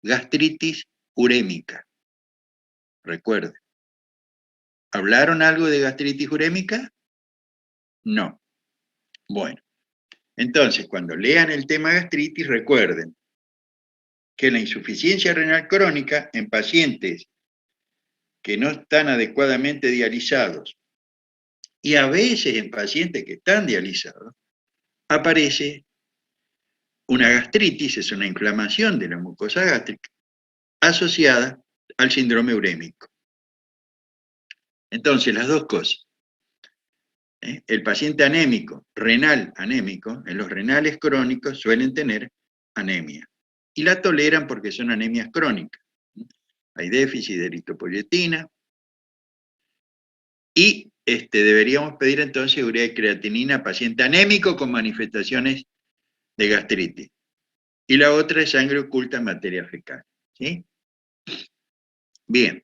gastritis urémica. Recuerden. ¿Hablaron algo de gastritis urémica? No. Bueno. Entonces, cuando lean el tema gastritis, recuerden que la insuficiencia renal crónica en pacientes que no están adecuadamente dializados y a veces en pacientes que están dializados, aparece una gastritis, es una inflamación de la mucosa gástrica, asociada al síndrome urémico. Entonces, las dos cosas. El paciente anémico, renal anémico, en los renales crónicos suelen tener anemia. Y la toleran porque son anemias crónicas. Hay déficit de eritropoyetina. Y deberíamos pedir entonces urea y creatinina a paciente anémico con manifestaciones de gastritis. Y la otra es sangre oculta en materia fecal. ¿Sí? Bien.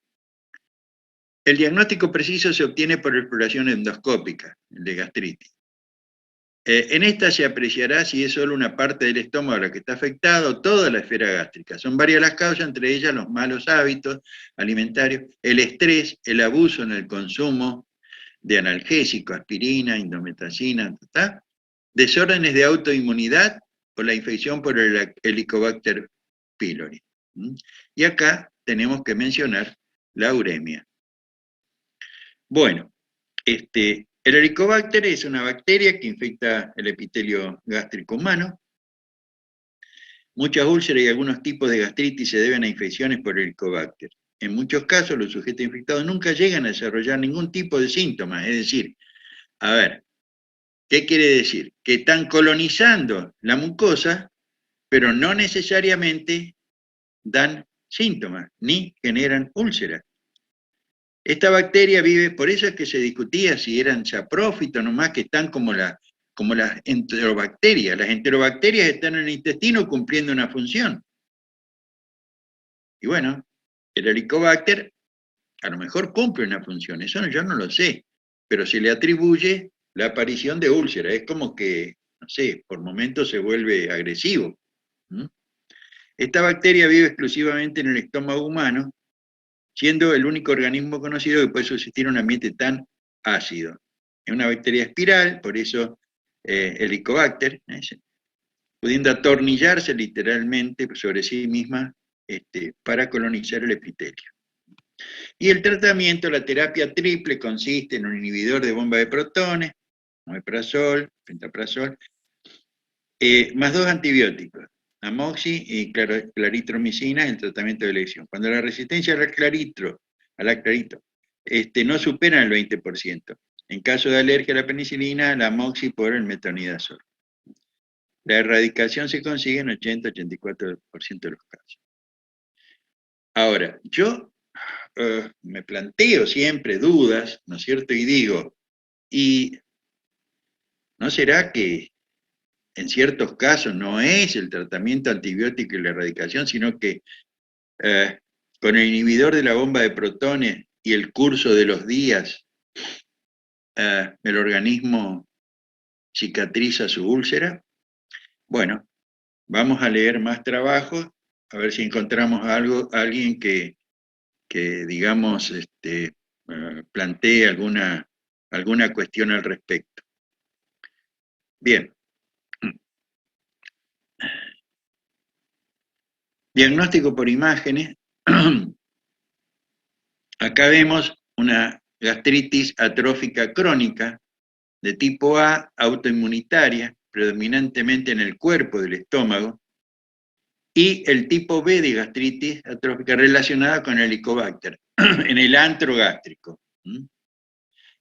El diagnóstico preciso se obtiene por exploración endoscópica de gastritis. En esta se apreciará si es solo una parte del estómago la que está afectada o toda la esfera gástrica. Son varias las causas, entre ellas los malos hábitos alimentarios, el estrés, el abuso en el consumo de analgésicos, aspirina, indometacina, desórdenes de autoinmunidad o la infección por el Helicobacter pylori. Y acá tenemos que mencionar la uremia. Bueno, el Helicobacter es una bacteria que infecta el epitelio gástrico humano. Muchas úlceras y algunos tipos de gastritis se deben a infecciones por Helicobacter. En muchos casos, los sujetos infectados nunca llegan a desarrollar ningún tipo de síntomas. Es decir, a ver, ¿qué quiere decir? Que están colonizando la mucosa, pero no necesariamente dan síntomas, ni generan úlceras. Esta bacteria vive, por eso es que se discutía si eran saprófitos nomás, que están como las enterobacterias. Las enterobacterias están en el intestino cumpliendo una función. Y bueno, el Helicobacter a lo mejor cumple una función, eso yo no lo sé, pero se le atribuye la aparición de úlceras. Es como que, no sé, por momentos se vuelve agresivo. Esta bacteria vive exclusivamente en el estómago humano, siendo el único organismo conocido que puede subsistir en un ambiente tan ácido. Es una bacteria espiral, por eso Helicobacter, pudiendo atornillarse literalmente sobre sí misma para colonizar el epitelio. Y el tratamiento, la terapia triple, consiste en un inhibidor de bomba de protones, omeprazol, pentaprazol, más 2 antibióticos, amoxi y claritromicina en el tratamiento de elección. Cuando la resistencia al aclarito no supera el 20%. En caso de alergia a la penicilina, la amoxi por el metronidazol. La erradicación se consigue en 80-84% de los casos. Ahora, yo me planteo siempre dudas, ¿no es cierto? Y digo, ¿y no será que en ciertos casos no es el tratamiento antibiótico y la erradicación, sino que con el inhibidor de la bomba de protones y el curso de los días, el organismo cicatriza su úlcera? Bueno, vamos a leer más trabajos, a ver si encontramos alguien que digamos, plantee alguna cuestión al respecto. Bien. Diagnóstico por imágenes. Acá vemos una gastritis atrófica crónica de tipo A, autoinmunitaria, predominantemente en el cuerpo del estómago, y el tipo B de gastritis atrófica relacionada con el Helicobacter, en el antro gástrico.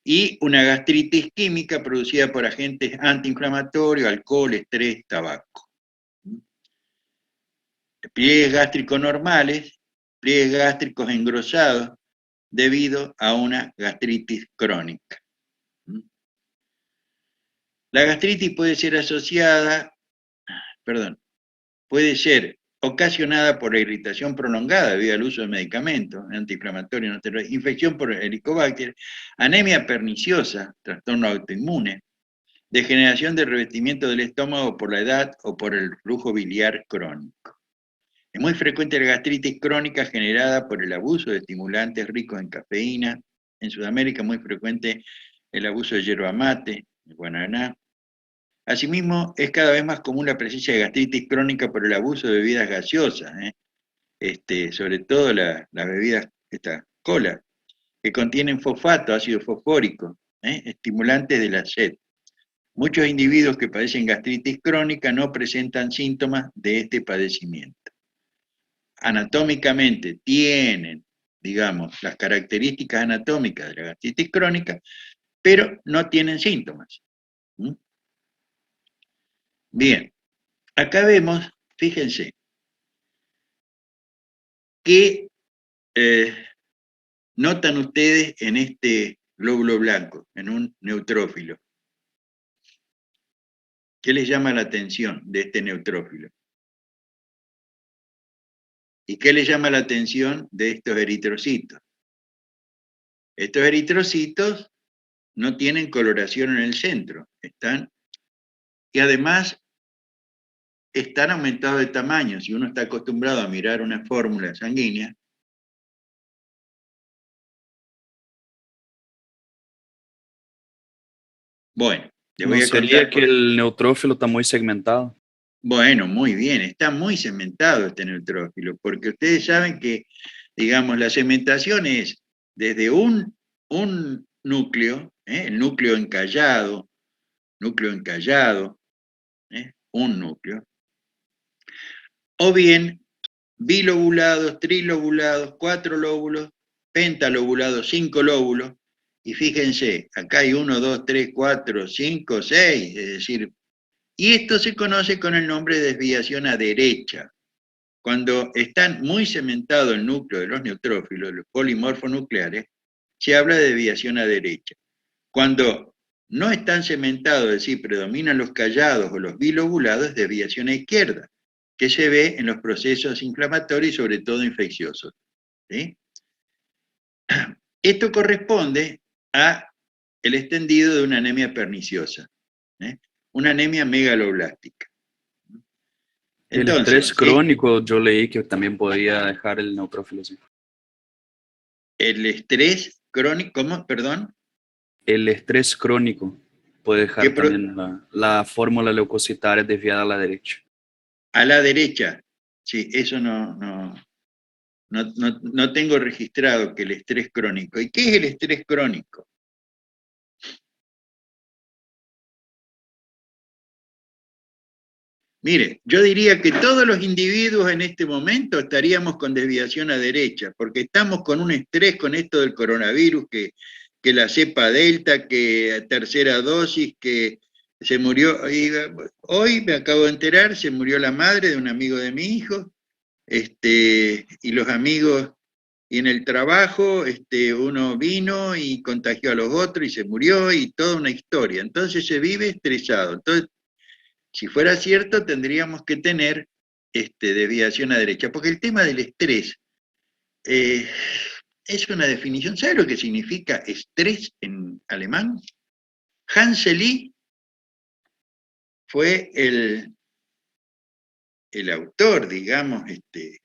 Y una gastritis química producida por agentes antiinflamatorios, alcohol, estrés, tabaco. Pliegues gástricos normales, pliegues gástricos engrosados, debido a una gastritis crónica. La gastritis puede ser puede ser ocasionada por la irritación prolongada debido al uso de medicamentos antiinflamatorios no esteroides, infección por Helicobacter, anemia perniciosa, trastorno autoinmune, degeneración del revestimiento del estómago por la edad o por el flujo biliar crónico. Es muy frecuente la gastritis crónica generada por el abuso de estimulantes ricos en cafeína. En Sudamérica es muy frecuente el abuso de yerba mate, de guaraná. Asimismo, es cada vez más común la presencia de gastritis crónica por el abuso de bebidas gaseosas, sobre todo las bebidas, cola, que contienen fosfato, ácido fosfórico, estimulantes de la sed. Muchos individuos que padecen gastritis crónica no presentan síntomas de este padecimiento. Anatómicamente tienen, digamos, las características anatómicas de la gastritis crónica, pero no tienen síntomas. Bien, acá vemos, fíjense, que notan ustedes en este glóbulo blanco, en un neutrófilo. ¿Qué les llama la atención de este neutrófilo? ¿Y qué les llama la atención de estos eritrocitos? Estos eritrocitos no tienen coloración en el centro, y además están aumentados de tamaño. Si uno está acostumbrado a mirar una fórmula sanguínea, bueno, les voy a sería contar que el neutrófilo está muy segmentado. Bueno, muy bien, está muy segmentado este neutrófilo, porque ustedes saben que, digamos, la segmentación es desde un núcleo, el núcleo encallado, un núcleo, o bien bilobulados, trilobulados, 4 lóbulos, pentalobulados, 5 lóbulos, y fíjense, acá hay 1, 2, 3, 4, 5, 6, es decir, y esto se conoce con el nombre de desviación a derecha. Cuando están muy cementados el núcleo de los neutrófilos, los polimorfonucleares, se habla de desviación a derecha. Cuando no están cementados, es decir, predominan los callados o los bilobulados, es desviación a izquierda, que se ve en los procesos inflamatorios y sobre todo infecciosos. ¿Sí? Esto corresponde a el extendido de una anemia perniciosa, una anemia megaloblástica. Entonces, el estrés crónico, yo leí que también podía dejar el neutrófilo así. El estrés crónico, ¿cómo? Perdón. El estrés crónico. puede dejar ¿Qué pro- también la fórmula leucocitaria desviada a la derecha. A la derecha, sí, eso no tengo registrado que el estrés crónico. ¿Y qué es el estrés crónico? Mire, yo diría que todos los individuos en este momento estaríamos con desviación a derecha, porque estamos con un estrés con esto del coronavirus, que la cepa delta, que tercera dosis, que se murió. Hoy me acabo de enterar, se murió la madre de un amigo de mi hijo, y los amigos, y en el trabajo, uno vino y contagió a los otros y se murió, y toda una historia. Entonces se vive estresado. Entonces, si fuera cierto, tendríamos que tener desviación a derecha, porque el tema del estrés es una definición. ¿Sabe lo que significa estrés en alemán? Hans Selye fue el autor, digamos, de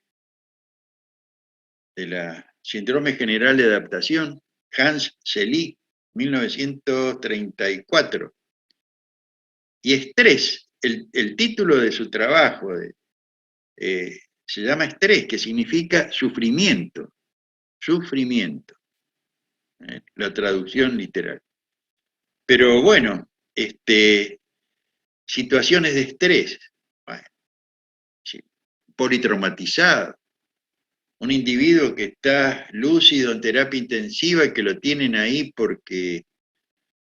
la síndrome general de adaptación, Hans Selye, 1934. Y estrés, el título de su trabajo, se llama estrés, que significa sufrimiento, la traducción literal. Pero bueno, situaciones de estrés, bueno, sí, politraumatizado, un individuo que está lúcido en terapia intensiva y que lo tienen ahí porque,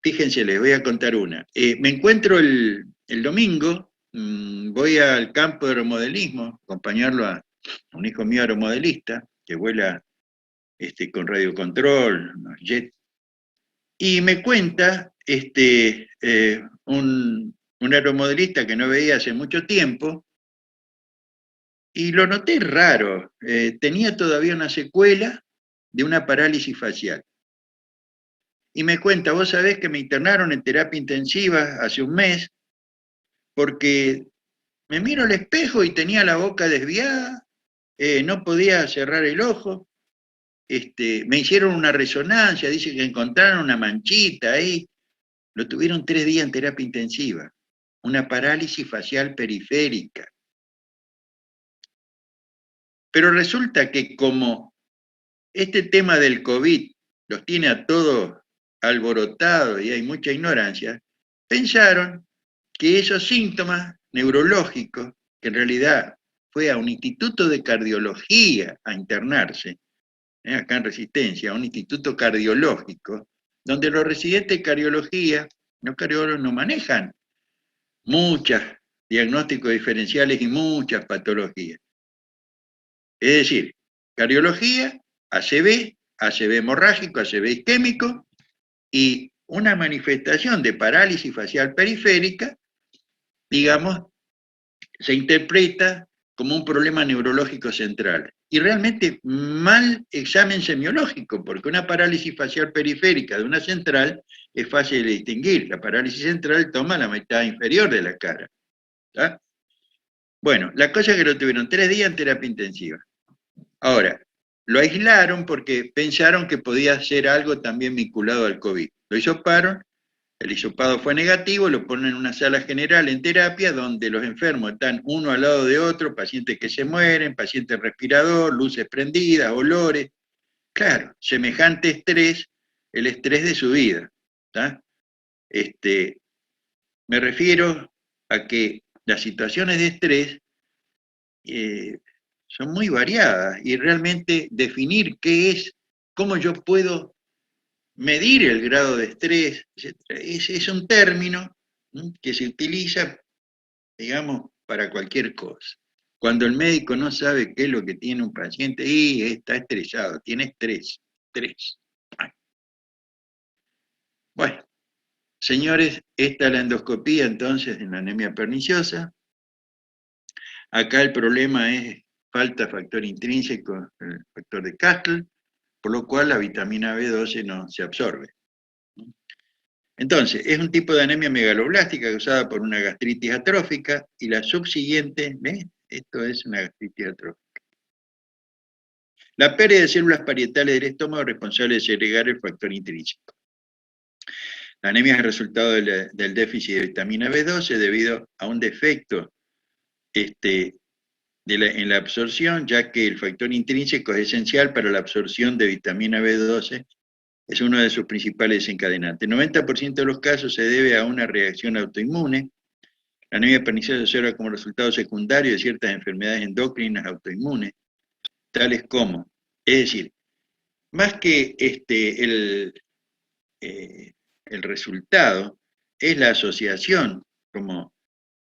fíjense, les voy a contar una. Me encuentro el domingo, voy al campo de aeromodelismo, acompañarlo a un hijo mío aeromodelista, que vuela con radiocontrol, unos jets, y me cuenta un aeromodelista que no veía hace mucho tiempo, y lo noté raro, tenía todavía una secuela de una parálisis facial. Y me cuenta, vos sabés que me internaron en terapia intensiva hace un mes, porque me miro al espejo y tenía la boca desviada, no podía cerrar el ojo, me hicieron una resonancia, dice que encontraron una manchita ahí, lo tuvieron 3 días en terapia intensiva, una parálisis facial periférica. Pero resulta que como este tema del COVID los tiene a todos alborotados y hay mucha ignorancia, pensaron que esos síntomas neurológicos, que en realidad fue a un instituto de cardiología a internarse, acá en Resistencia, a un instituto cardiológico, donde los residentes de cardiología, los cardiólogos no manejan muchos diagnósticos diferenciales y muchas patologías. Es decir, cardiología, ACV hemorrágico, ACV isquémico, y una manifestación de parálisis facial periférica, digamos, se interpreta como un problema neurológico central. Y realmente mal examen semiológico, porque una parálisis facial periférica de una central es fácil de distinguir. La parálisis central toma la mitad inferior de la cara. ¿Tá? Bueno, la cosa es que lo tuvieron 3 días en terapia intensiva. Ahora, lo aislaron porque pensaron que podía ser algo también vinculado al COVID. Lo hisoparon, el hisopado fue negativo, lo ponen en una sala general en terapia donde los enfermos están uno al lado de otro, pacientes que se mueren, pacientes respirador, luces prendidas, olores. Claro, semejante estrés, el estrés de su vida. ¿Tá? Me refiero a que las situaciones de estrés son muy variadas y realmente definir qué es, cómo yo puedo medir el grado de estrés, es un término que se utiliza, digamos, para cualquier cosa. Cuando el médico no sabe qué es lo que tiene un paciente, y está estresado, tiene estrés. Bueno, señores, esta es la endoscopía entonces en la anemia perniciosa. Acá el problema es falta factor intrínseco, el factor de Castle, por lo cual la vitamina B12 no se absorbe. Entonces, es un tipo de anemia megaloblástica causada por una gastritis atrófica y la subsiguiente, ¿ves? Esto es una gastritis atrófica. La pérdida de células parietales del estómago es responsable de segregar el factor intrínseco. La anemia es resultado del déficit de vitamina B12 debido a un defecto en la absorción, ya que el factor intrínseco es esencial para la absorción de vitamina B12, es uno de sus principales desencadenantes. El 90% de los casos se debe a una reacción autoinmune. La anemia perniciosa se observa como resultado secundario de ciertas enfermedades endocrinas autoinmunes, tales como, es decir, más que el resultado, es la asociación, como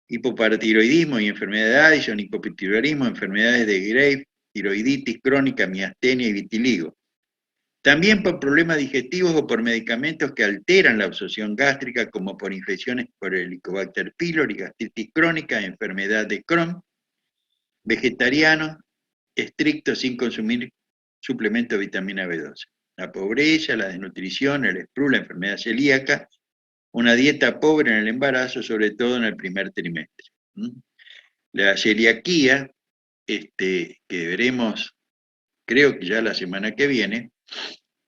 hipoparatiroidismo y enfermedad de Addison, hipoparatiroidismo, enfermedades de Graves, tiroiditis crónica, miastenia y vitiligo. También por problemas digestivos o por medicamentos que alteran la absorción gástrica, como por infecciones por el Helicobacter pylori, gastritis crónica, enfermedad de Crohn, vegetarianos estrictos sin consumir suplemento de vitamina B12. La pobreza, la desnutrición, el SPRU, la enfermedad celíaca, una dieta pobre en el embarazo, sobre todo en el primer trimestre. La celiaquía, que veremos, creo que ya la semana que viene,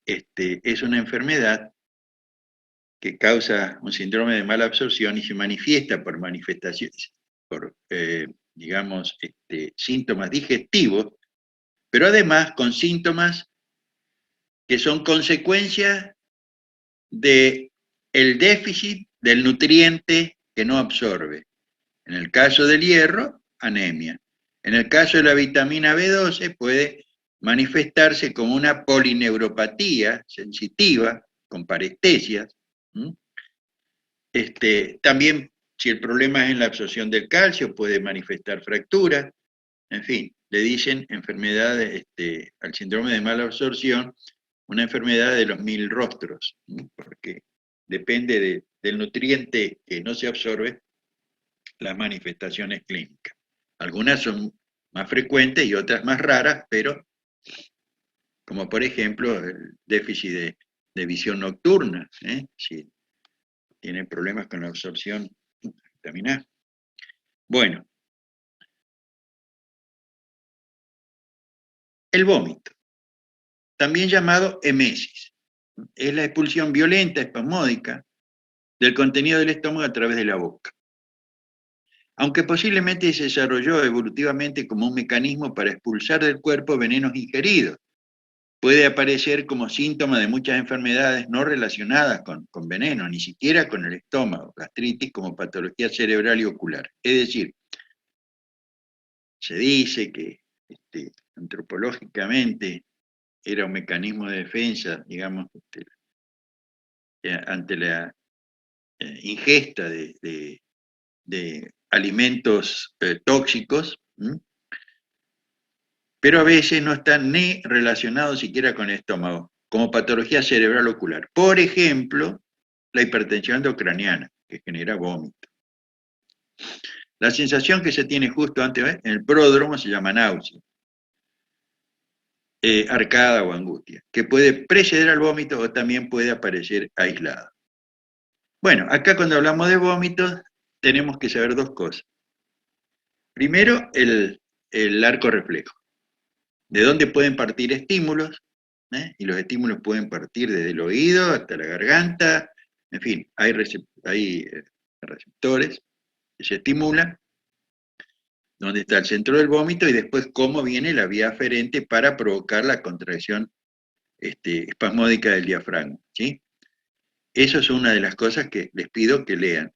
es una enfermedad que causa un síndrome de mala absorción y se manifiesta por manifestaciones, por, digamos, síntomas digestivos, pero además con síntomas que son consecuencia del déficit del nutriente que no absorbe. En el caso del hierro, anemia. En el caso de la vitamina B12 puede manifestarse como una polineuropatía sensitiva, con parestesias. También, si el problema es en la absorción del calcio, puede manifestar fracturas. En fin, le dicen enfermedad, al síndrome de mala absorción, una enfermedad de los 1000 rostros, porque depende del nutriente que no se absorbe, las manifestaciones clínicas. Algunas son más frecuentes y otras más raras, pero como por ejemplo el déficit de visión nocturna, si tienen problemas con la absorción de vitamina A. Bueno, el vómito, también llamado emesis, es la expulsión violenta, espasmódica, del contenido del estómago a través de la boca. Aunque posiblemente se desarrolló evolutivamente como un mecanismo para expulsar del cuerpo venenos ingeridos, puede aparecer como síntoma de muchas enfermedades no relacionadas con veneno, ni siquiera con el estómago, gastritis como patología cerebral y ocular. Es decir, se dice que antropológicamente era un mecanismo de defensa, digamos, ante la ingesta de alimentos tóxicos, pero a veces no están ni relacionados siquiera con el estómago, como patología cerebral ocular. Por ejemplo, la hipertensión endocraniana, que genera vómito. La sensación que se tiene justo antes, en el pródromo, se llama náusea, arcada o angustia, que puede preceder al vómito o también puede aparecer aislada. Bueno, acá cuando hablamos de vómitos, tenemos que saber dos cosas. Primero, el arco reflejo. De dónde pueden partir estímulos, y los estímulos pueden partir desde el oído hasta la garganta, en fin, hay receptores que se estimulan, donde está el centro del vómito y después cómo viene la vía aferente para provocar la contracción espasmódica del diafragma, ¿sí? Eso es una de las cosas que les pido que lean.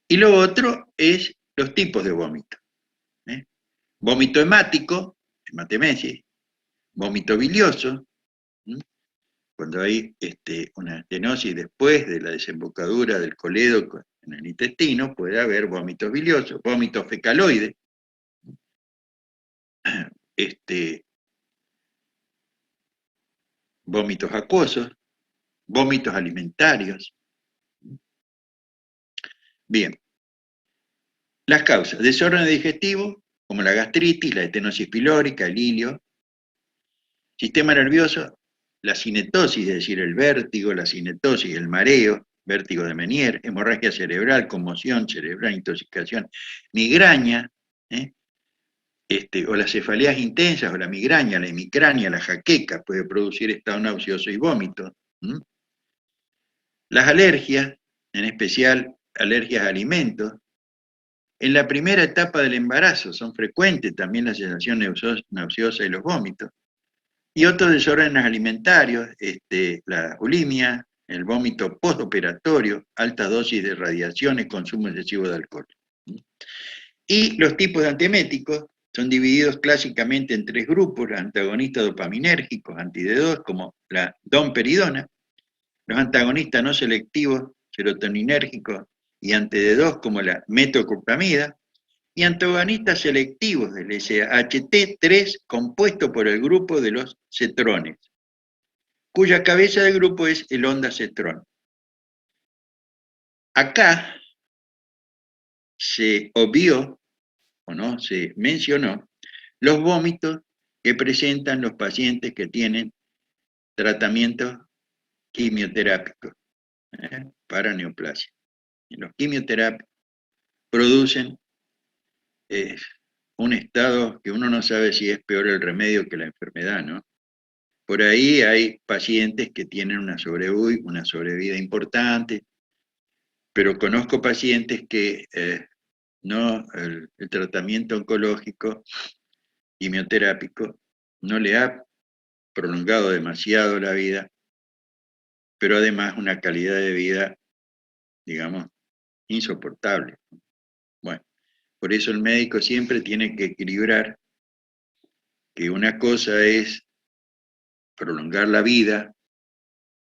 Y lo otro es los tipos de vómito. Vómito hemático, hematemesis, vómito bilioso, cuando hay una estenosis después de la desembocadura del colédoco en el intestino, puede haber vómitos biliosos, vómitos fecaloides, vómitos acuosos, vómitos alimentarios. Bien. Las causas: desórdenes digestivos, como la gastritis, la estenosis pilórica, el ilio. Sistema nervioso, la cinetosis, es decir, el vértigo, la cinetosis, el mareo, vértigo de Meniere, hemorragia cerebral, conmoción cerebral, intoxicación, migraña, o las cefaleas intensas, o la migraña, la hemicrania, la jaqueca, puede producir estado nauseoso y vómito. Las alergias, en especial alergias a alimentos, en la primera etapa del embarazo son frecuentes también la sensación nauseosa y los vómitos. Y otros desórdenes alimentarios, la bulimia, el vómito postoperatorio, alta dosis de radiaciones, consumo excesivo de alcohol. Y los tipos de antieméticos son divididos clásicamente en 3 grupos: los antagonistas dopaminérgicos, anti-D2, como la domperidona, los antagonistas no selectivos, serotoninérgicos y anti-D2, como la metoclopramida, y antagonistas selectivos del SHT3, compuesto por el grupo de los cetrones, cuya cabeza del grupo es el ondansetrón. Acá se obvió, o no, se mencionó, los vómitos que presentan los pacientes que tienen tratamientos quimioterápicos para neoplasia. Y los quimioterapios producen un estado que uno no sabe si es peor el remedio que la enfermedad, ¿no? Por ahí hay pacientes que tienen una sobrevida importante, pero conozco pacientes que el tratamiento oncológico, quimioterápico, no le ha prolongado demasiado la vida, pero además una calidad de vida, digamos, insoportable. Bueno, por eso el médico siempre tiene que equilibrar que una cosa es prolongar la vida,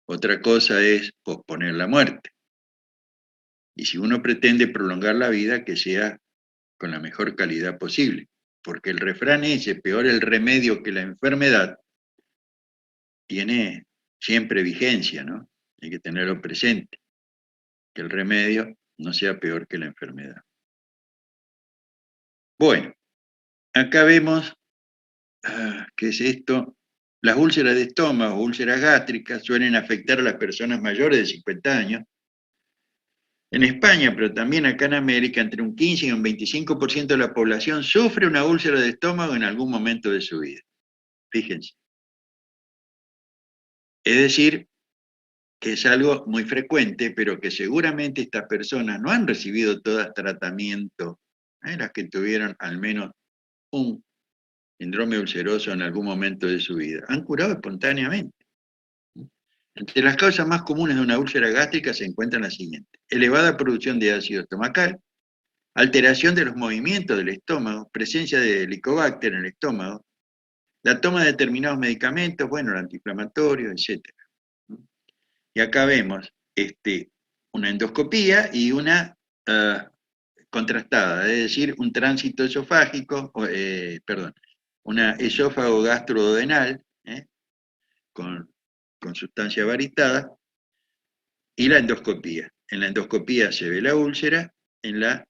otra cosa es posponer la muerte. Y si uno pretende prolongar la vida, que sea con la mejor calidad posible, porque el refrán ese, peor el remedio que la enfermedad, tiene siempre vigencia, ¿no? Hay que tenerlo presente, que el remedio no sea peor que la enfermedad. Bueno, acá vemos, ¿qué es esto? Las úlceras de estómago, úlceras gástricas, suelen afectar a las personas mayores de 50 años. En España, pero también acá en América, entre un 15 y un 25% de la población sufre una úlcera de estómago en algún momento de su vida. Fíjense. Es decir, que es algo muy frecuente, pero que seguramente estas personas no han recibido todas tratamiento, las que tuvieron al menos un síndrome ulceroso en algún momento de su vida. Han curado espontáneamente. Entre las causas más comunes de una úlcera gástrica se encuentran las siguientes: elevada producción de ácido estomacal, alteración de los movimientos del estómago, presencia de Helicobacter en el estómago, la toma de determinados medicamentos, bueno, el antiinflamatorio, etc. Y acá vemos una endoscopía y una contrastada, es decir, un tránsito esofágico, una esófago gastroduodenal, con sustancia varitada, y la endoscopía. En la endoscopía se ve la úlcera, en la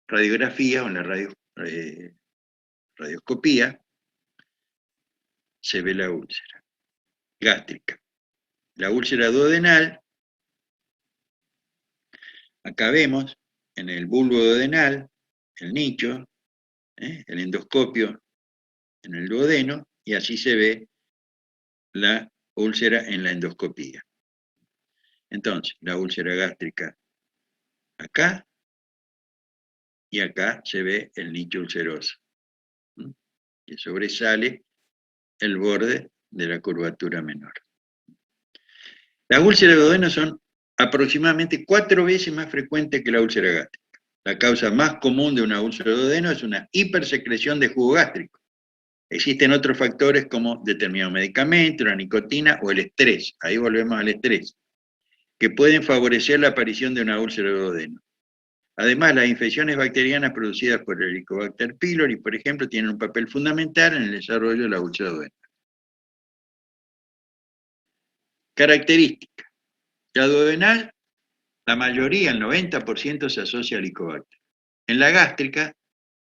radiografía o en la radioscopía se ve la úlcera gástrica. La úlcera duodenal, acá vemos en el bulbo duodenal, el nicho, el endoscopio en el duodeno, y así se ve la úlcera en la endoscopía. Entonces, la úlcera gástrica acá, y acá se ve el nicho ulceroso, que sobresale el borde de la curvatura menor. Las úlceras de duodeno son aproximadamente 4 veces más frecuentes que la úlcera gástrica. La causa más común de una úlcera de duodeno es una hipersecreción de jugo gástrico. Existen otros factores como determinados medicamentos, la nicotina o el estrés, ahí volvemos al estrés, que pueden favorecer la aparición de una úlcera de duodeno. Además, las infecciones bacterianas producidas por el Helicobacter pylori, por ejemplo, tienen un papel fundamental en el desarrollo de la úlcera de duodeno. Características. La duodenal, la mayoría, el 90%, se asocia al Helicobacter. En la gástrica,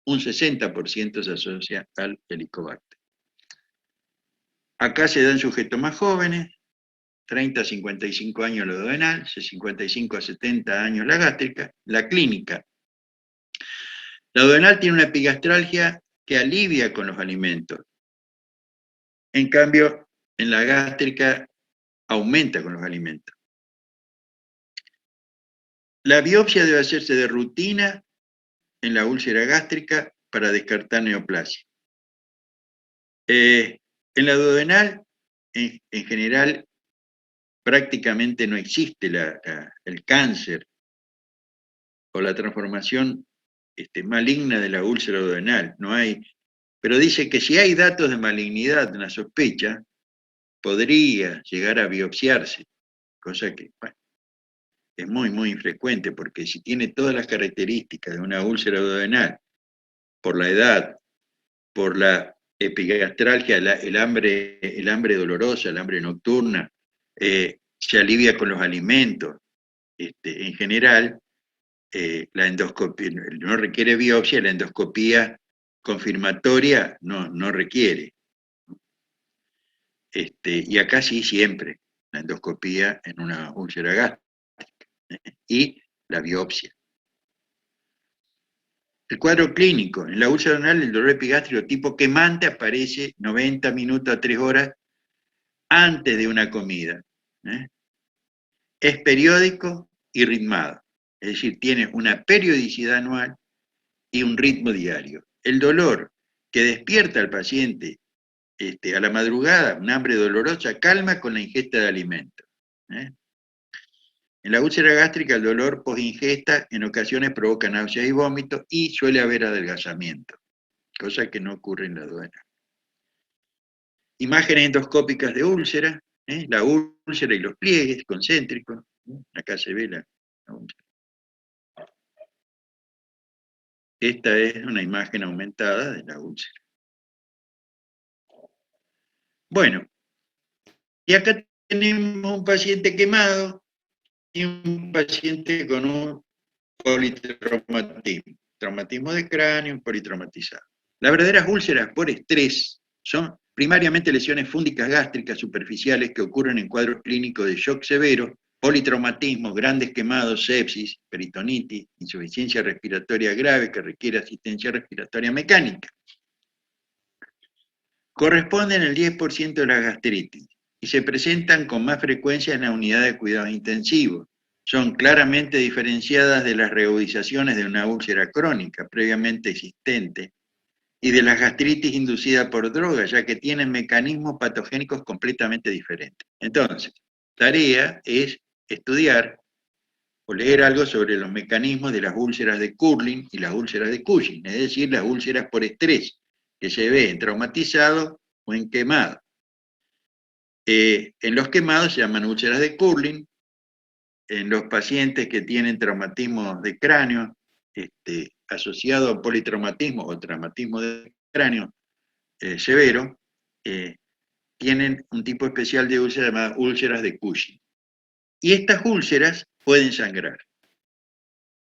un 60% se asocia al Helicobacter. Acá se da en sujetos más jóvenes, 30 a 55 años la duodenal, 55 a 70 años la gástrica. La clínica. La duodenal tiene una epigastralgia que alivia con los alimentos. En cambio, en la gástrica aumenta con los alimentos. La biopsia debe hacerse de rutina en la úlcera gástrica para descartar neoplasia. En la duodenal, en general, prácticamente no existe el cáncer o la transformación maligna de la úlcera duodenal, no hay. Pero dice que si hay datos de malignidad, una sospecha, podría llegar a biopsiarse, cosa que, bueno, es muy, muy infrecuente, porque si tiene todas las características de una úlcera duodenal, por la edad, por la epigastralgia, el hambre dolorosa, el hambre nocturna, se alivia con los alimentos, en general, la endoscopia no requiere biopsia, la endoscopía confirmatoria no requiere. Y acá sí siempre, la endoscopía en una úlcera gástrica y la biopsia. El cuadro clínico, en la úlcera duodenal el dolor epigástrico tipo quemante aparece 90 minutos a 3 horas antes de una comida. Es periódico y ritmado, es decir, tiene una periodicidad anual y un ritmo diario. El dolor que despierta al paciente a la madrugada, un hambre dolorosa, calma con la ingesta de alimentos. En la úlcera gástrica, el dolor post-ingesta en ocasiones provoca náuseas y vómitos y suele haber adelgazamiento, cosa que no ocurre en la duodena. Imágenes endoscópicas de úlcera, la úlcera y los pliegues concéntricos. Acá se ve la úlcera. Esta es una imagen aumentada de la úlcera. Bueno, y acá tenemos un paciente quemado y un paciente con un politraumatismo, traumatismo de cráneo, politraumatizado. Las verdaderas úlceras por estrés son primariamente lesiones fúngicas gástricas superficiales que ocurren en cuadros clínicos de shock severo, politraumatismos, grandes quemados, sepsis, peritonitis, insuficiencia respiratoria grave que requiere asistencia respiratoria mecánica. Corresponden al 10% de la gastritis y se presentan con más frecuencia en la unidad de cuidados intensivos. Son claramente diferenciadas de las reagudizaciones de una úlcera crónica previamente existente y de las gastritis inducidas por drogas, ya que tienen mecanismos patogénicos completamente diferentes. Entonces, tarea es estudiar o leer algo sobre los mecanismos de las úlceras de Curling y las úlceras de Cushing, es decir, las úlceras por estrés, que se ve en traumatizado o en quemado. En los quemados se llaman úlceras de Curling, en los pacientes que tienen traumatismo de cráneo, asociado a politraumatismo o traumatismo de cráneo severo, tienen un tipo especial de úlcera llamada úlceras de Cushing. Y estas úlceras pueden sangrar.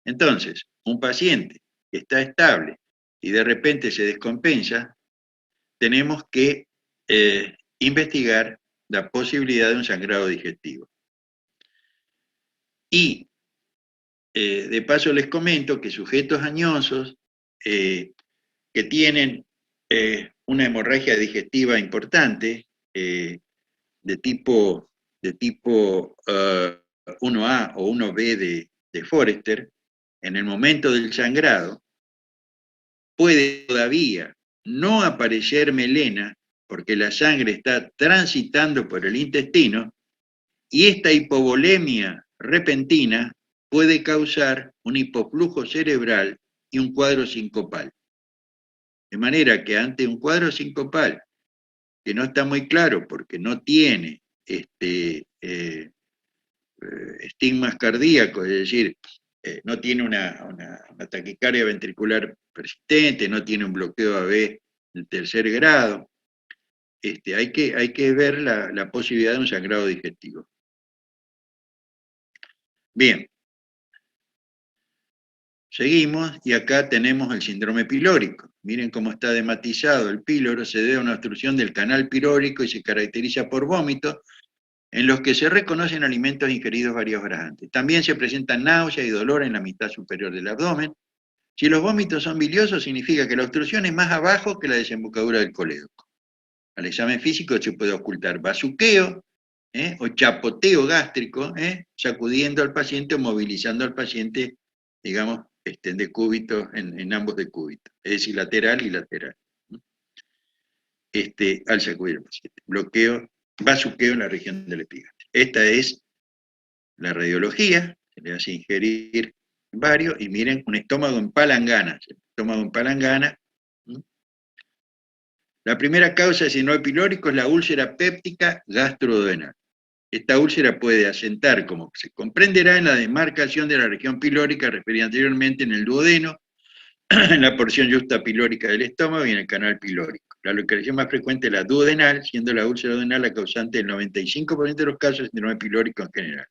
Entonces, un paciente que está estable y de repente se descompensa, tenemos que investigar la posibilidad de un sangrado digestivo. Y de paso les comento que sujetos añosos que tienen una hemorragia digestiva importante de tipo 1A o 1B de Forester, en el momento del sangrado, puede todavía no aparecer melena porque la sangre está transitando por el intestino y esta hipovolemia repentina puede causar un hipoflujo cerebral y un cuadro sincopal. De manera que ante un cuadro sincopal que no está muy claro porque no tiene estigmas cardíacos, es decir, no tiene una taquicardia ventricular persistente, no tiene un bloqueo AB de tercer grado, hay que ver la posibilidad de un sangrado digestivo. Bien. Seguimos, y acá tenemos el síndrome pilórico. Miren cómo está dematizado. El píloro se debe a una obstrucción del canal pilórico y se caracteriza por vómitos, en los que se reconocen alimentos ingeridos varias horas antes. También se presentan náuseas y dolor en la mitad superior del abdomen. Si los vómitos son biliosos, significa que la obstrucción es más abajo que la desembocadura del colédoco. Al examen físico se puede ocultar bazuqueo, o chapoteo gástrico, sacudiendo al paciente o movilizando al paciente, digamos, en decúbito, en ambos decúbitos, es decir, lateral y lateral. Al sacudir al paciente. Bloqueo, bazuqueo en la región del epigastrio. Esta es la radiología, se le hace ingerir varios, y miren, un estómago en palangana. Estómago en palangana. La primera causa de síndrome pilórico es la úlcera péptica gastroduodenal. Esta úlcera puede asentar, como se comprenderá, en la demarcación de la región pilórica referida anteriormente en el duodeno, en la porción justa pilórica del estómago y en el canal pilórico. La localización más frecuente es la duodenal, siendo la úlcera duodenal la causante del 95% de los casos de síndrome pilórico en general.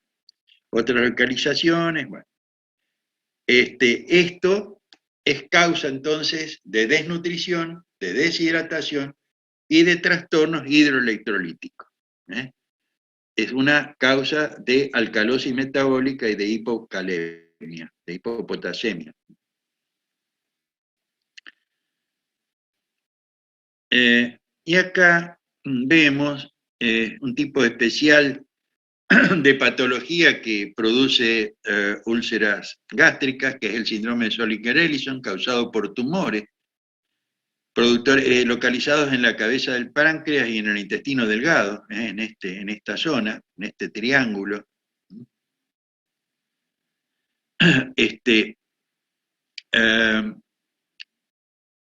Otras localizaciones, bueno. Esto es causa entonces de desnutrición, de deshidratación y de trastornos hidroelectrolíticos. Es una causa de alcalosis metabólica y de hipocalemia, de hipopotasemia. Y acá vemos un tipo especial de patología que produce úlceras gástricas, que es el síndrome de Zollinger-Ellison, causado por tumores localizados en la cabeza del páncreas y en el intestino delgado, en esta zona, en este triángulo.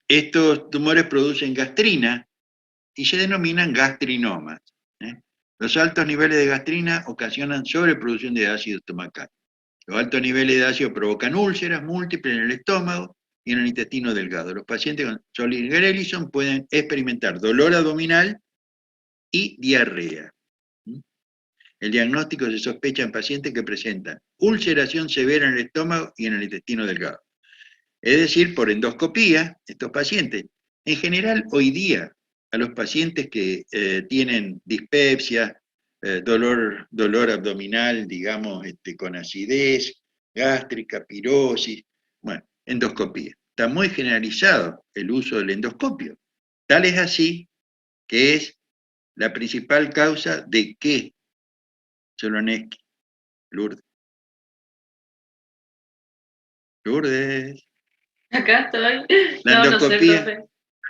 Estos tumores producen gastrina y se denominan gastrinomas. Los altos niveles de gastrina ocasionan sobreproducción de ácido estomacal. Los altos niveles de ácido provocan úlceras múltiples en el estómago y en el intestino delgado. Los pacientes con Zollinger-Ellison pueden experimentar dolor abdominal y diarrea. El diagnóstico se sospecha en pacientes que presentan ulceración severa en el estómago y en el intestino delgado. Es decir, por endoscopía, estos pacientes. En general, hoy día, a los pacientes que tienen dispepsia, dolor abdominal, digamos, con acidez gástrica, pirosis, bueno, endoscopía. Está muy generalizado el uso del endoscopio. Tal es así que es la principal causa de ¿qué? Soloneski, Lourdes. Lourdes. Acá estoy. La No, no sé, endoscopía. profe.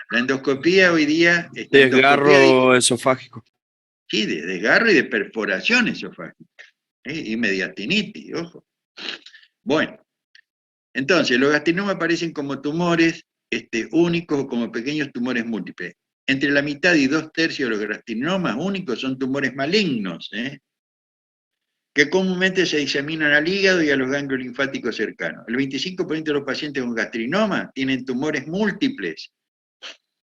La endoscopía hoy día es Desgarro esofágico. Sí, de desgarro y de perforación esofágica. Y mediastinitis, ojo. Bueno, entonces los gastrinomas aparecen como tumores únicos o como pequeños tumores múltiples. Entre la mitad y 2/3 de los gastrinomas únicos son tumores malignos, que comúnmente se diseminan al hígado y a los ganglios linfáticos cercanos. El 25% de los pacientes con gastrinoma tienen tumores múltiples.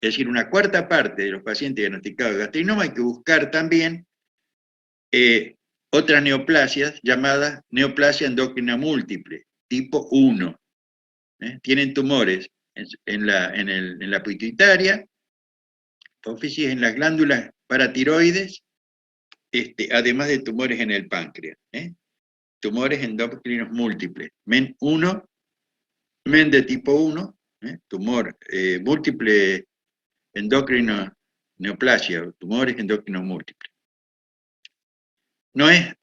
Es decir, una cuarta parte de los pacientes diagnosticados de gastrinoma hay que buscar también otras neoplasias llamadas neoplasia endocrina múltiple, tipo 1. Tienen tumores en la pituitaria, hipófisis, en las glándulas paratiroides, además de tumores en el páncreas. Tumores endocrinos múltiples. MEN 1, MEN de tipo 1, tumor múltiple endocrino, neoplasia, tumores endocrinos múltiples. No es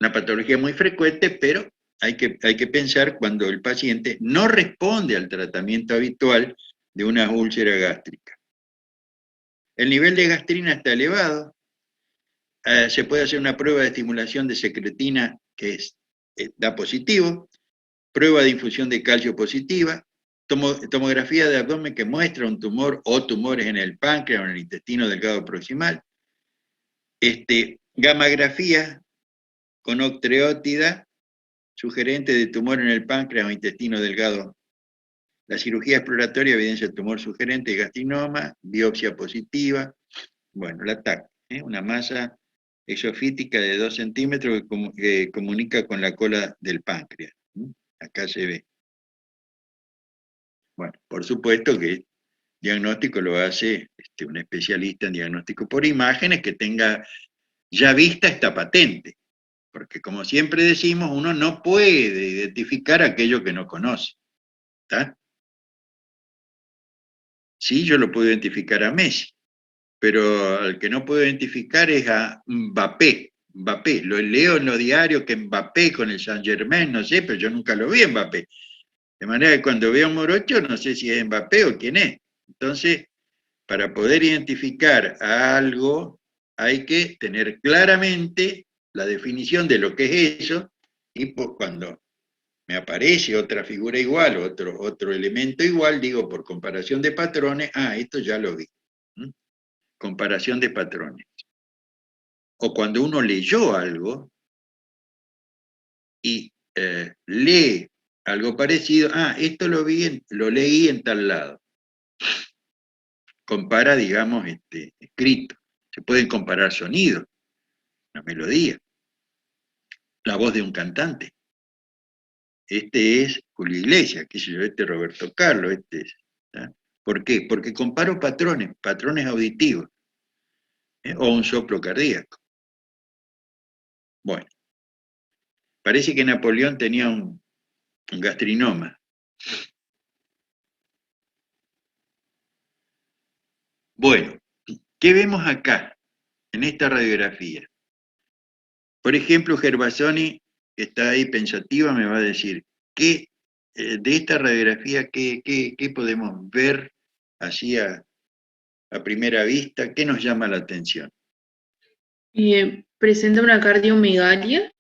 una patología muy frecuente, pero hay que pensar cuando el paciente no responde al tratamiento habitual de una úlcera gástrica. El nivel de gastrina está elevado, se puede hacer una prueba de estimulación de secretina que da positivo, prueba de infusión de calcio positiva, tomografía de abdomen que muestra un tumor o tumores en el páncreas o en el intestino delgado proximal, gammagrafía con octreótida, sugerente de tumor en el páncreas o intestino delgado. La cirugía exploratoria evidencia el tumor sugerente de gastrinoma, biopsia positiva, bueno, la TAC, una masa exofítica de 2 centímetros que comunica con la cola del páncreas. Acá se ve. Bueno, por supuesto que el diagnóstico lo hace un especialista en diagnóstico por imágenes que tenga ya vista esta patente. Porque como siempre decimos, uno no puede identificar aquello que no conoce. ¿Está? Sí, yo lo puedo identificar a Messi, pero al que no puedo identificar es a Mbappé. Mbappé. Lo leo en los diarios que Mbappé con el Saint Germain, no sé, pero yo nunca lo vi en Mbappé. De manera que cuando veo a Morocho no sé si es Mbappé o quién es. Entonces, para poder identificar a algo, hay que tener claramente la definición de lo que es eso, y pues cuando me aparece otra figura igual, otro elemento igual, digo por comparación de patrones, esto ya lo vi. Comparación de patrones. O cuando uno leyó algo y lee algo parecido, esto lo leí en tal lado. Compara, digamos, escrito. Se pueden comparar sonidos, una melodía, la voz de un cantante. Este es Julio Iglesias, qué sé yo, este es Roberto Carlos, este es. ¿Ah? ¿Por qué? Porque comparo patrones auditivos, o un soplo cardíaco. Bueno, parece que Napoleón tenía un gastrinoma. Bueno, ¿qué vemos acá, en esta radiografía? Por ejemplo, Gervasoni, que está ahí pensativa, me va a decir, de esta radiografía, ¿qué podemos ver así a primera vista? ¿Qué nos llama la atención? ¿Presenta una cardiomegalia?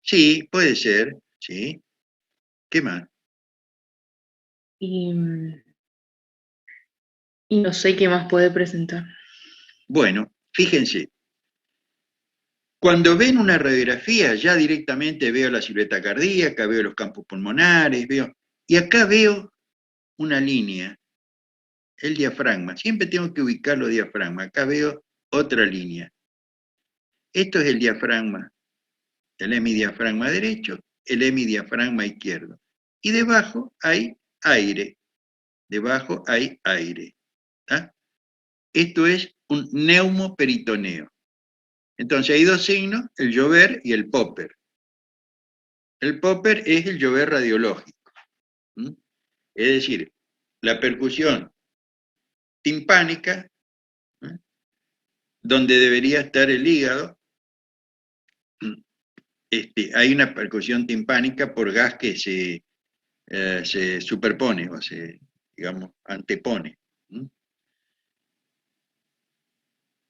Sí, puede ser, sí. ¿Qué más? Y no sé qué más puede presentar. Bueno, fíjense, cuando ven una radiografía, ya directamente veo la silueta cardíaca, veo los campos pulmonares, y acá veo una línea, el diafragma. Siempre tengo que ubicar los diafragmas. Acá veo otra línea. Esto es el diafragma, el hemidiafragma derecho, el hemidiafragma izquierdo. Y debajo hay aire. Debajo hay aire. ¿Tá? Esto es un neumoperitoneo. Entonces hay dos signos, el llover y el popper. El popper es el llover radiológico. Es decir, la percusión timpánica, donde debería estar el hígado, hay una percusión timpánica por gas que se superpone o se, digamos, antepone.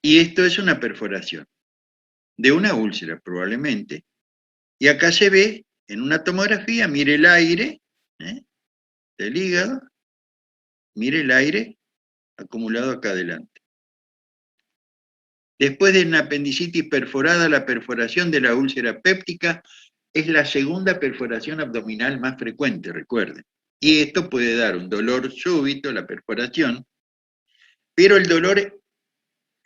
Y esto es una perforación de una úlcera, probablemente. Y acá se ve, en una tomografía, mire el aire del hígado, mire el aire acumulado acá adelante. Después de una apendicitis perforada, la perforación de la úlcera péptica es la segunda perforación abdominal más frecuente, recuerden. Y esto puede dar un dolor súbito, la perforación, pero el dolor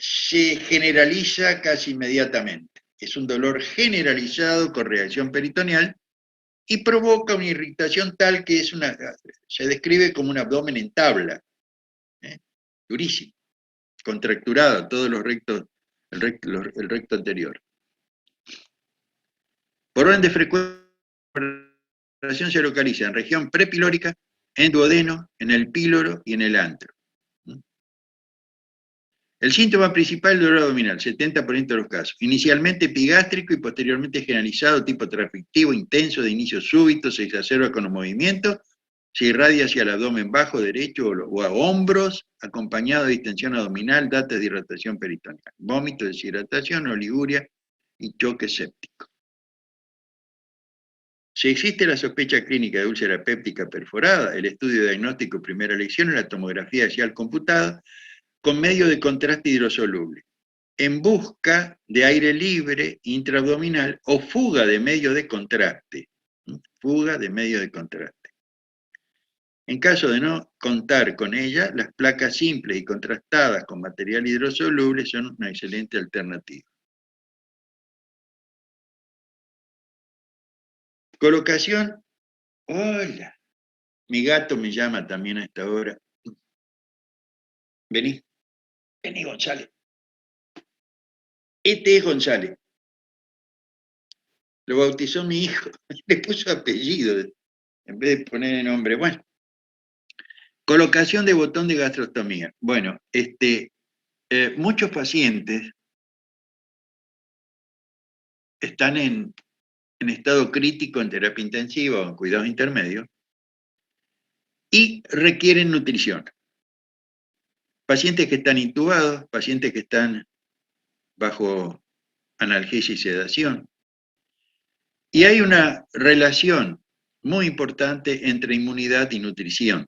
se generaliza casi inmediatamente. Es un dolor generalizado con reacción peritoneal y provoca una irritación tal que se describe como un abdomen en tabla, durísimo, contracturado, todos los rectos, el recto anterior. Por orden de frecuencia, la perforación se localiza en región prepilórica, en duodeno, en el píloro y en el antro. El síntoma principal es el dolor abdominal, 70% de los casos. Inicialmente epigástrico y posteriormente generalizado, tipo transfictivo, intenso, de inicio súbito, se exacerba con los movimientos, se irradia hacia el abdomen bajo, derecho o a hombros, acompañado de distensión abdominal, datos de hidratación peritoneal, vómito, deshidratación, oliguria y choque séptico. Si existe la sospecha clínica de úlcera péptica perforada, el estudio diagnóstico primera lección es la tomografía axial computada con medio de contraste hidrosoluble, en busca de aire libre intraabdominal o fuga de medio de contraste. Fuga de medio de contraste. En caso de no contar con ella, las placas simples y contrastadas con material hidrosoluble son una excelente alternativa. Colocación. Hola. Mi gato me llama también a esta hora. Vení. Vení, González. Este es González. Lo bautizó mi hijo. Le puso apellido en vez de poner nombre. Bueno. Colocación de botón de gastrostomía. Bueno, muchos pacientes están en estado crítico en terapia intensiva o en cuidados intermedios y requieren nutrición. Pacientes que están intubados, pacientes que están bajo analgesia y sedación. Y hay una relación muy importante entre inmunidad y nutrición.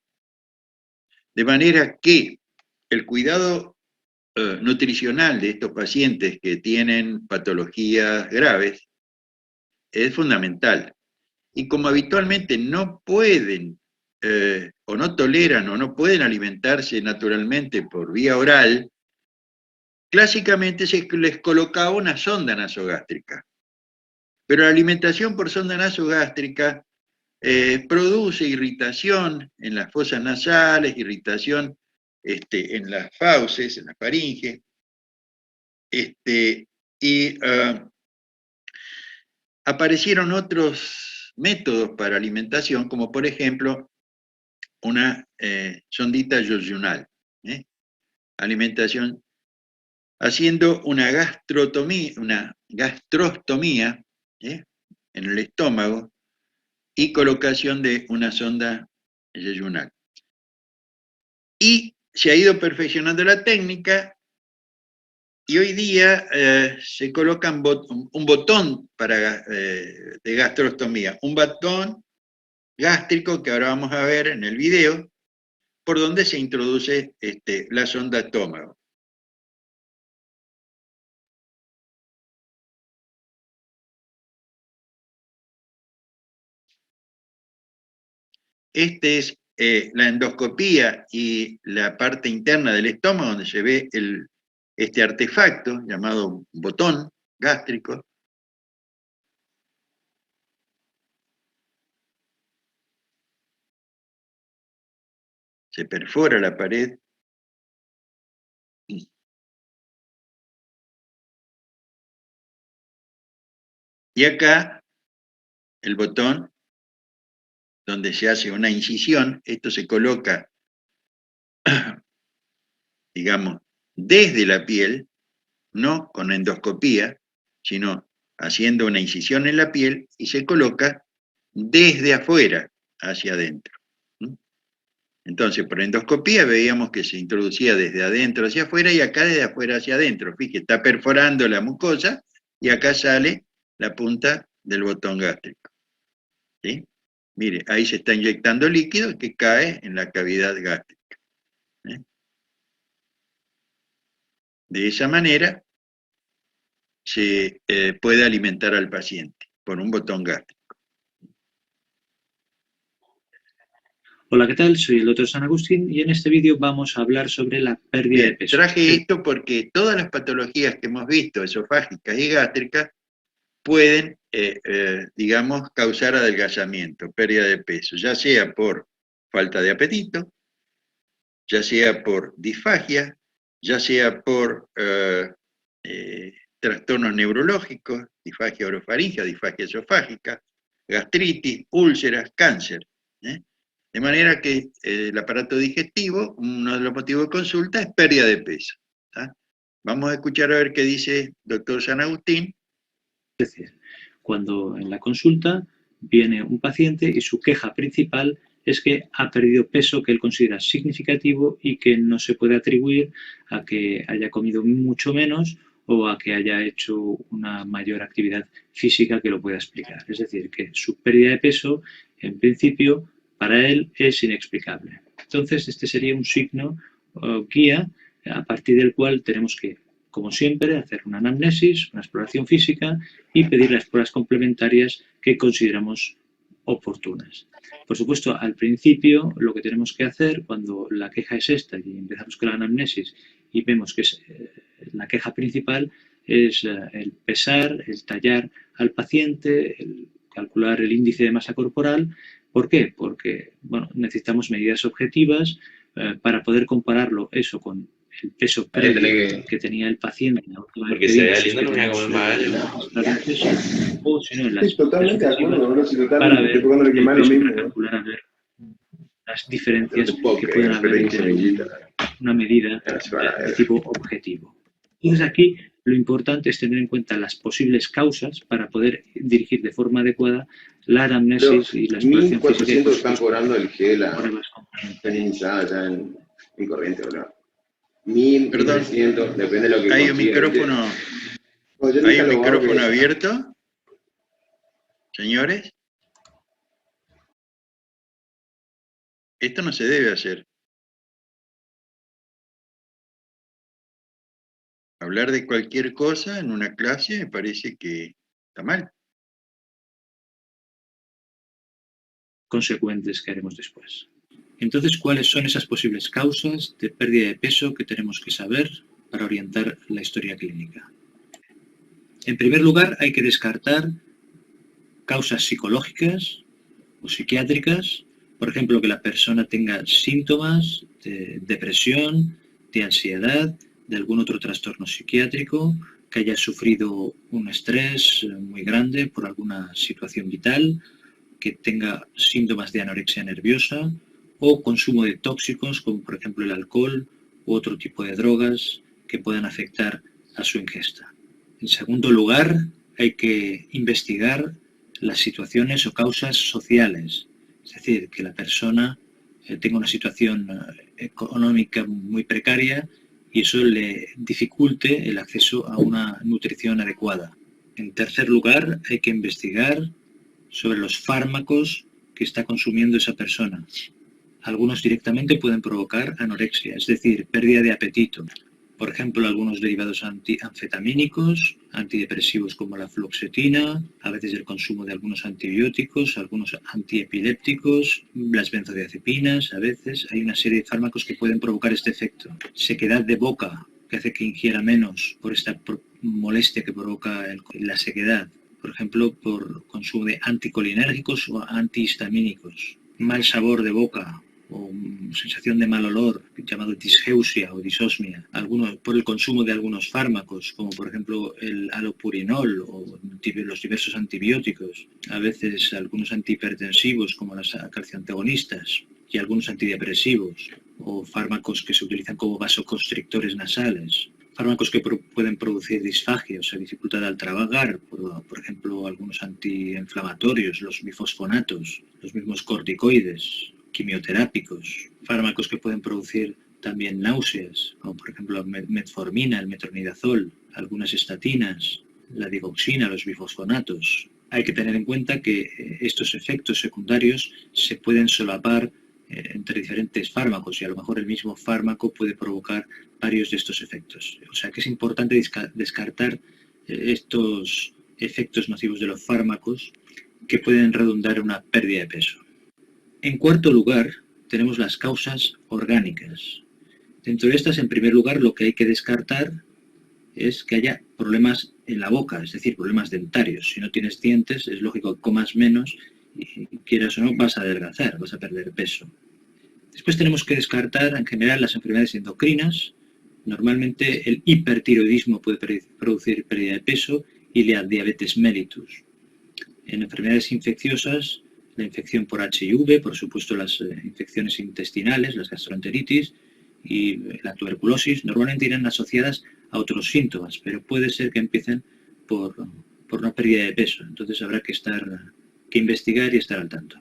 De manera que el cuidado nutricional de estos pacientes que tienen patologías graves es fundamental. Y como habitualmente no pueden o no toleran o no pueden alimentarse naturalmente por vía oral, clásicamente se les colocaba una sonda nasogástrica. Pero la alimentación por sonda nasogástrica produce irritación en las fosas nasales, irritación en las fauces, en la faringe, y aparecieron otros métodos para alimentación, como por ejemplo una sondita yuyunal, alimentación haciendo una gastrostomía en el estómago y colocación de una sonda yuyunal. Y se ha ido perfeccionando la técnica y hoy día se coloca un botón de gastrostomía, un botón gástrico que ahora vamos a ver en el video, por donde se introduce la sonda estómago. Este es la endoscopía y la parte interna del estómago, donde se ve este artefacto llamado botón gástrico. Se perfora la pared. Y acá el botón donde se hace una incisión, esto se coloca, digamos, desde la piel, no con endoscopía, sino haciendo una incisión en la piel y se coloca desde afuera hacia adentro. Entonces, por endoscopía veíamos que se introducía desde adentro hacia afuera y acá desde afuera hacia adentro. Fíjate, está perforando la mucosa y acá sale la punta del botón gástrico. ¿Sí? Mire, ahí se está inyectando líquido que cae en la cavidad gástrica. De esa manera se puede alimentar al paciente por un botón gástrico. Hola, ¿qué tal? Soy el doctor San Agustín y en este vídeo vamos a hablar sobre la pérdida de peso. Traje esto porque todas las patologías que hemos visto, esofágicas y gástricas, pueden, digamos, causar adelgazamiento, pérdida de peso, ya sea por falta de apetito, ya sea por disfagia, ya sea por trastornos neurológicos, disfagia orofaringea, disfagia esofágica, gastritis, úlceras, cáncer. De manera que el aparato digestivo, uno de los motivos de consulta es pérdida de peso. Vamos a escuchar a ver qué dice el doctor San Agustín. Es decir, cuando en la consulta viene un paciente y su queja principal es que ha perdido peso que él considera significativo y que no se puede atribuir a que haya comido mucho menos o a que haya hecho una mayor actividad física que lo pueda explicar. Es decir, que su pérdida de peso, en principio, para él es inexplicable. Entonces, este sería un signo guía a partir del cual tenemos que, como siempre, hacer una anamnesis, una exploración física y pedir las pruebas complementarias que consideramos oportunas. Por supuesto, al principio lo que tenemos que hacer cuando la queja es esta y empezamos con la anamnesis y vemos que la queja principal es el pesar, el tallar al paciente, el calcular el índice de masa corporal. ¿Por qué? Porque necesitamos medidas objetivas para poder compararlo eso con el peso previo que tenía el paciente en la última vez porque que se vimos, vea lindo, no me hago mal. o si no, en las Sí, totalmente de acuerdo, bro, sí, para totalmente. ver Estoy poniendo el aquí más lo peso, mismo, para bro. calcular a ver las diferencias No te puedo que creer, pueden haber pero entre semillita. una medida de tipo objetivo. Entonces aquí Lo importante es tener en cuenta las posibles causas para poder dirigir de forma adecuada la anamnesis y la exploración física. 1.400 están cobrando el GELA en iniciada ya en corriente, ¿verdad? 1.300, depende de lo que ¿Hay un consideres. micrófono, Pues yo ¿hay nunca un lo hago, micrófono que- abierto? Señores, esto no se debe hacer. Hablar de cualquier cosa en una clase me parece que está mal. Consecuentes que haremos después. Entonces, ¿cuáles son esas posibles causas de pérdida de peso que tenemos que saber para orientar la historia clínica? En primer lugar, hay que descartar causas psicológicas o psiquiátricas, por ejemplo, que la persona tenga síntomas de depresión, de ansiedad, de algún otro trastorno psiquiátrico, que haya sufrido un estrés muy grande por alguna situación vital, que tenga síntomas de anorexia nerviosa o consumo de tóxicos como por ejemplo el alcohol u otro tipo de drogas que puedan afectar a su ingesta. En segundo lugar, hay que investigar las situaciones o causas sociales, es decir, que la persona tenga una situación económica muy precaria y eso le dificulte el acceso a una nutrición adecuada. En tercer lugar, hay que investigar sobre los fármacos que está consumiendo esa persona. Algunos directamente pueden provocar anorexia, es decir, pérdida de apetito. Por ejemplo, algunos derivados anfetamínicos, antidepresivos como la fluoxetina, a veces el consumo de algunos antibióticos, algunos antiepilépticos, las benzodiazepinas, a veces hay una serie de fármacos que pueden provocar este efecto. Sequedad de boca, que hace que ingiera menos por esta molestia que provoca la sequedad. Por ejemplo, por consumo de anticolinérgicos o antihistamínicos. Mal sabor de boca o sensación de mal olor, llamado disgeusia o disosmia. Por el consumo de algunos fármacos, como por ejemplo el alopurinol o los diversos antibióticos. A veces algunos antihipertensivos, como las calciantagonistas, y algunos antidepresivos, o fármacos que se utilizan como vasoconstrictores nasales. Fármacos que pueden producir disfagia, o sea, dificultad al trabajar, por ejemplo, algunos antiinflamatorios, los bifosfonatos, los mismos corticoides, quimioterápicos, fármacos que pueden producir también náuseas, como por ejemplo metformina, el metronidazol, algunas estatinas, la digoxina, los bifosfonatos. Hay que tener en cuenta que estos efectos secundarios se pueden solapar entre diferentes fármacos y a lo mejor el mismo fármaco puede provocar varios de estos efectos. O sea que es importante descartar estos efectos nocivos de los fármacos que pueden redundar en una pérdida de peso. En cuarto lugar, tenemos las causas orgánicas. Dentro de estas, en primer lugar, lo que hay que descartar es que haya problemas en la boca, es decir, problemas dentarios. Si no tienes dientes, es lógico que comas menos y quieras o no vas a adelgazar, vas a perder peso. Después tenemos que descartar en general las enfermedades endocrinas. Normalmente el hipertiroidismo puede producir pérdida de peso y la diabetes mellitus. En enfermedades infecciosas, la infección por HIV, por supuesto las infecciones intestinales, las gastroenteritis y la tuberculosis, normalmente irán asociadas a otros síntomas, pero puede ser que empiecen por una pérdida de peso. Entonces habrá que investigar y estar al tanto.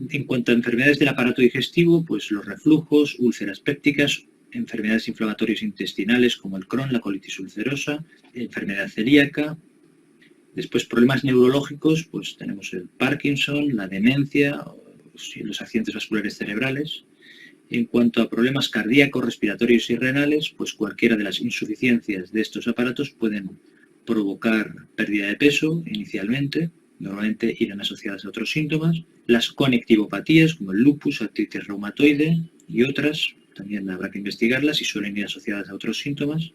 En cuanto a enfermedades del aparato digestivo, pues los reflujos, úlceras pépticas, enfermedades inflamatorias intestinales como el Crohn, la colitis ulcerosa, enfermedad celíaca. Después problemas neurológicos, pues tenemos el Parkinson, la demencia, los accidentes vasculares cerebrales. En cuanto a problemas cardíacos, respiratorios y renales, pues cualquiera de las insuficiencias de estos aparatos pueden provocar pérdida de peso inicialmente, normalmente irán asociadas a otros síntomas. Las conectivopatías, como el lupus, artritis reumatoide y otras, también habrá que investigarlas y suelen ir asociadas a otros síntomas.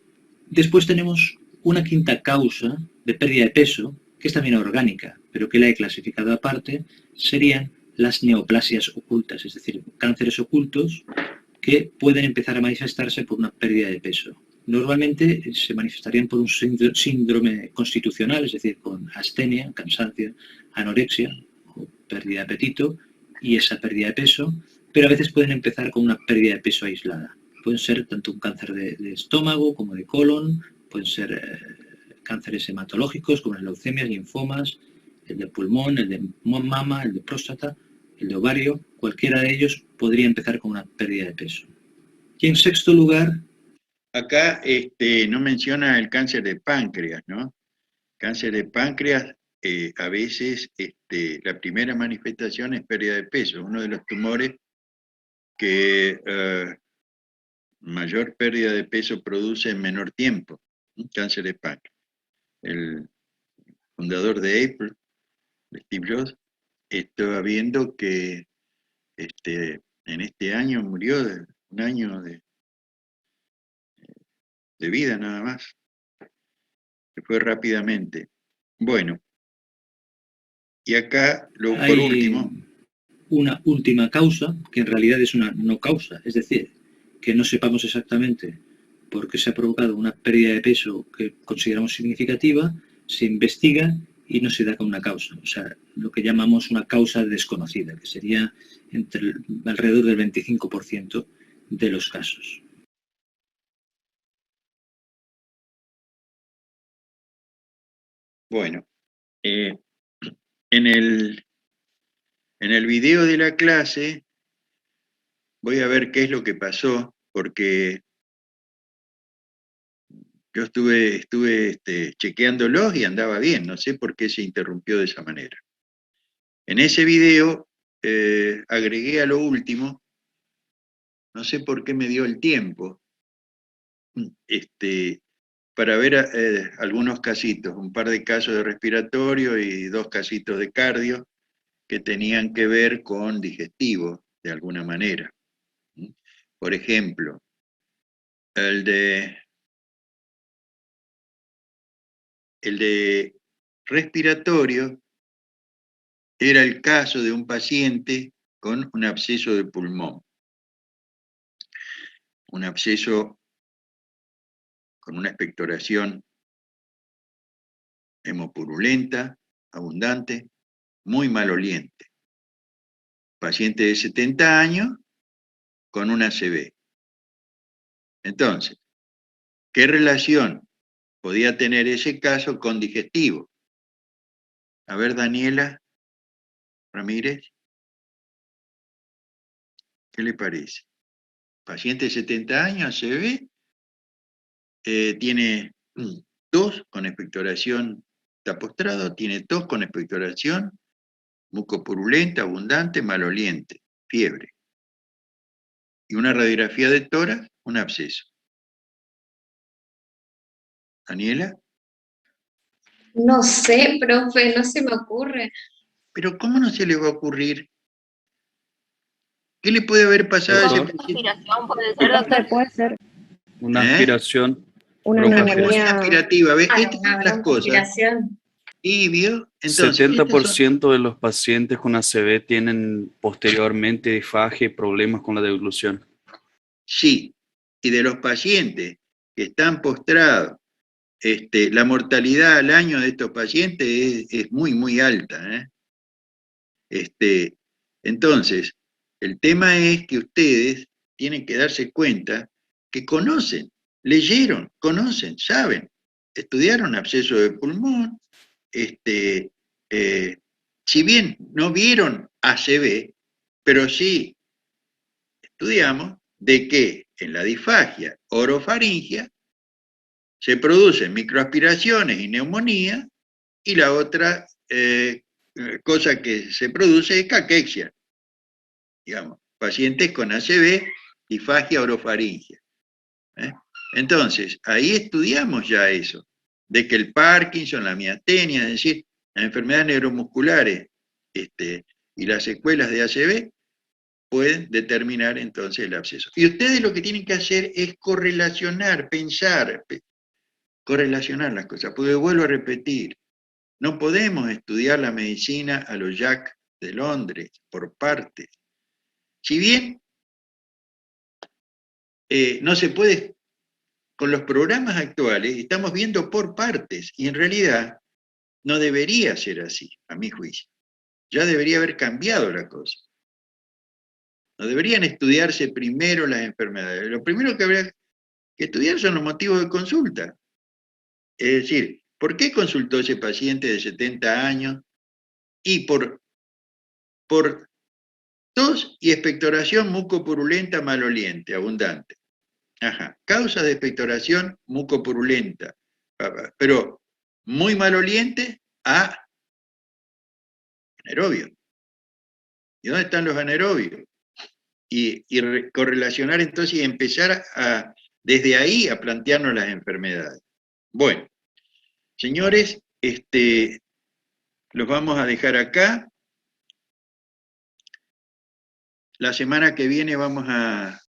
Después tenemos una quinta causa de pérdida de peso, que es también orgánica, pero que la he clasificado aparte, serían las neoplasias ocultas, es decir, cánceres ocultos que pueden empezar a manifestarse por una pérdida de peso. Normalmente se manifestarían por un síndrome constitucional, es decir, con astenia, cansancio, anorexia o pérdida de apetito y esa pérdida de peso, pero a veces pueden empezar con una pérdida de peso aislada. Pueden ser tanto un cáncer de estómago como de colon, Pueden ser cánceres hematológicos como las leucemias, linfomas, el de pulmón, el de mama, el de próstata, el de ovario. Cualquiera de ellos podría empezar con una pérdida de peso. Y en sexto lugar... Acá no menciona el cáncer de páncreas, ¿no? Cáncer de páncreas, a veces la primera manifestación es pérdida de peso, uno de los tumores que mayor pérdida de peso produce en menor tiempo, cáncer de páncreas. El fundador de Apple, Steve Jobs, estaba viendo que en este año murió de un año de vida nada más, que fue rápidamente. Bueno, y acá, por último... Una última causa, que en realidad es una no causa, es decir, que no sepamos exactamente por qué se ha provocado una pérdida de peso que consideramos significativa, se investiga y no se da con una causa. O sea, lo que llamamos una causa desconocida, que sería alrededor del 25% de los casos. Bueno, en el video de la clase voy a ver qué es lo que pasó, porque yo estuve chequeándolos y andaba bien, no sé por qué se interrumpió de esa manera. En ese video agregué a lo último, no sé por qué me dio el tiempo, para ver algunos casitos, un par de casos de respiratorio y 2 casitos de cardio que tenían que ver con digestivo, de alguna manera. Por ejemplo, el de respiratorio era el caso de un paciente con un absceso de pulmón. Un absceso con una expectoración hemopurulenta, abundante, muy maloliente. Paciente de 70 años con una ACV. Entonces, ¿qué relación podía tener ese caso con digestivo? A ver, Daniela Ramírez, ¿qué le parece? Paciente de 70 años, ACV, tiene tos con expectoración, está postrado, tiene tos con expectoración, mucopurulenta, abundante, maloliente, fiebre. Y una radiografía de tórax, un absceso. ¿Daniela? No sé, profe, no se me ocurre. Pero ¿cómo no se le va a ocurrir? ¿Qué le puede haber pasado a ese paciente? Puede ser. Una aspiración. Una neumonía aspirativa, ¿ves? Ah, Estas son las cosas. Y vio, entonces, 70% de los pacientes con ACV tienen posteriormente disfagia y problemas con la deglución. Sí, y de los pacientes que están postrados, la mortalidad al año de estos pacientes es muy, muy alta. Entonces, el tema es que ustedes tienen que darse cuenta que conocen, leyeron, conocen, saben, estudiaron absceso de pulmón, si bien no vieron ACV, pero sí estudiamos de que en la disfagia orofaringia se producen microaspiraciones y neumonía, y la otra cosa que se produce es caquexia. Digamos, pacientes con ACV, disfagia orofaringia. Entonces, ahí estudiamos ya eso, de que el Parkinson, la miastenia, es decir, las enfermedades neuromusculares y las secuelas de ACV pueden determinar entonces el absceso. Y ustedes lo que tienen que hacer es correlacionar, pensar, correlacionar las cosas, porque vuelvo a repetir, no podemos estudiar la medicina a los Jack de Londres por partes. Si bien no se puede, con los programas actuales estamos viendo por partes, y en realidad no debería ser así, a mi juicio. Ya debería haber cambiado la cosa. No deberían estudiarse primero las enfermedades. Lo primero que habría que estudiar son los motivos de consulta. Es decir, ¿por qué consultó ese paciente de 70 años y por tos y expectoración mucopurulenta maloliente, abundante? Ajá. Causas de expectoración mucopurulenta, pero muy maloliente a anaerobio. ¿Y dónde están los anaerobios? Y correlacionar entonces y empezar desde ahí a plantearnos las enfermedades. Bueno, señores, los vamos a dejar acá. La semana que viene vamos a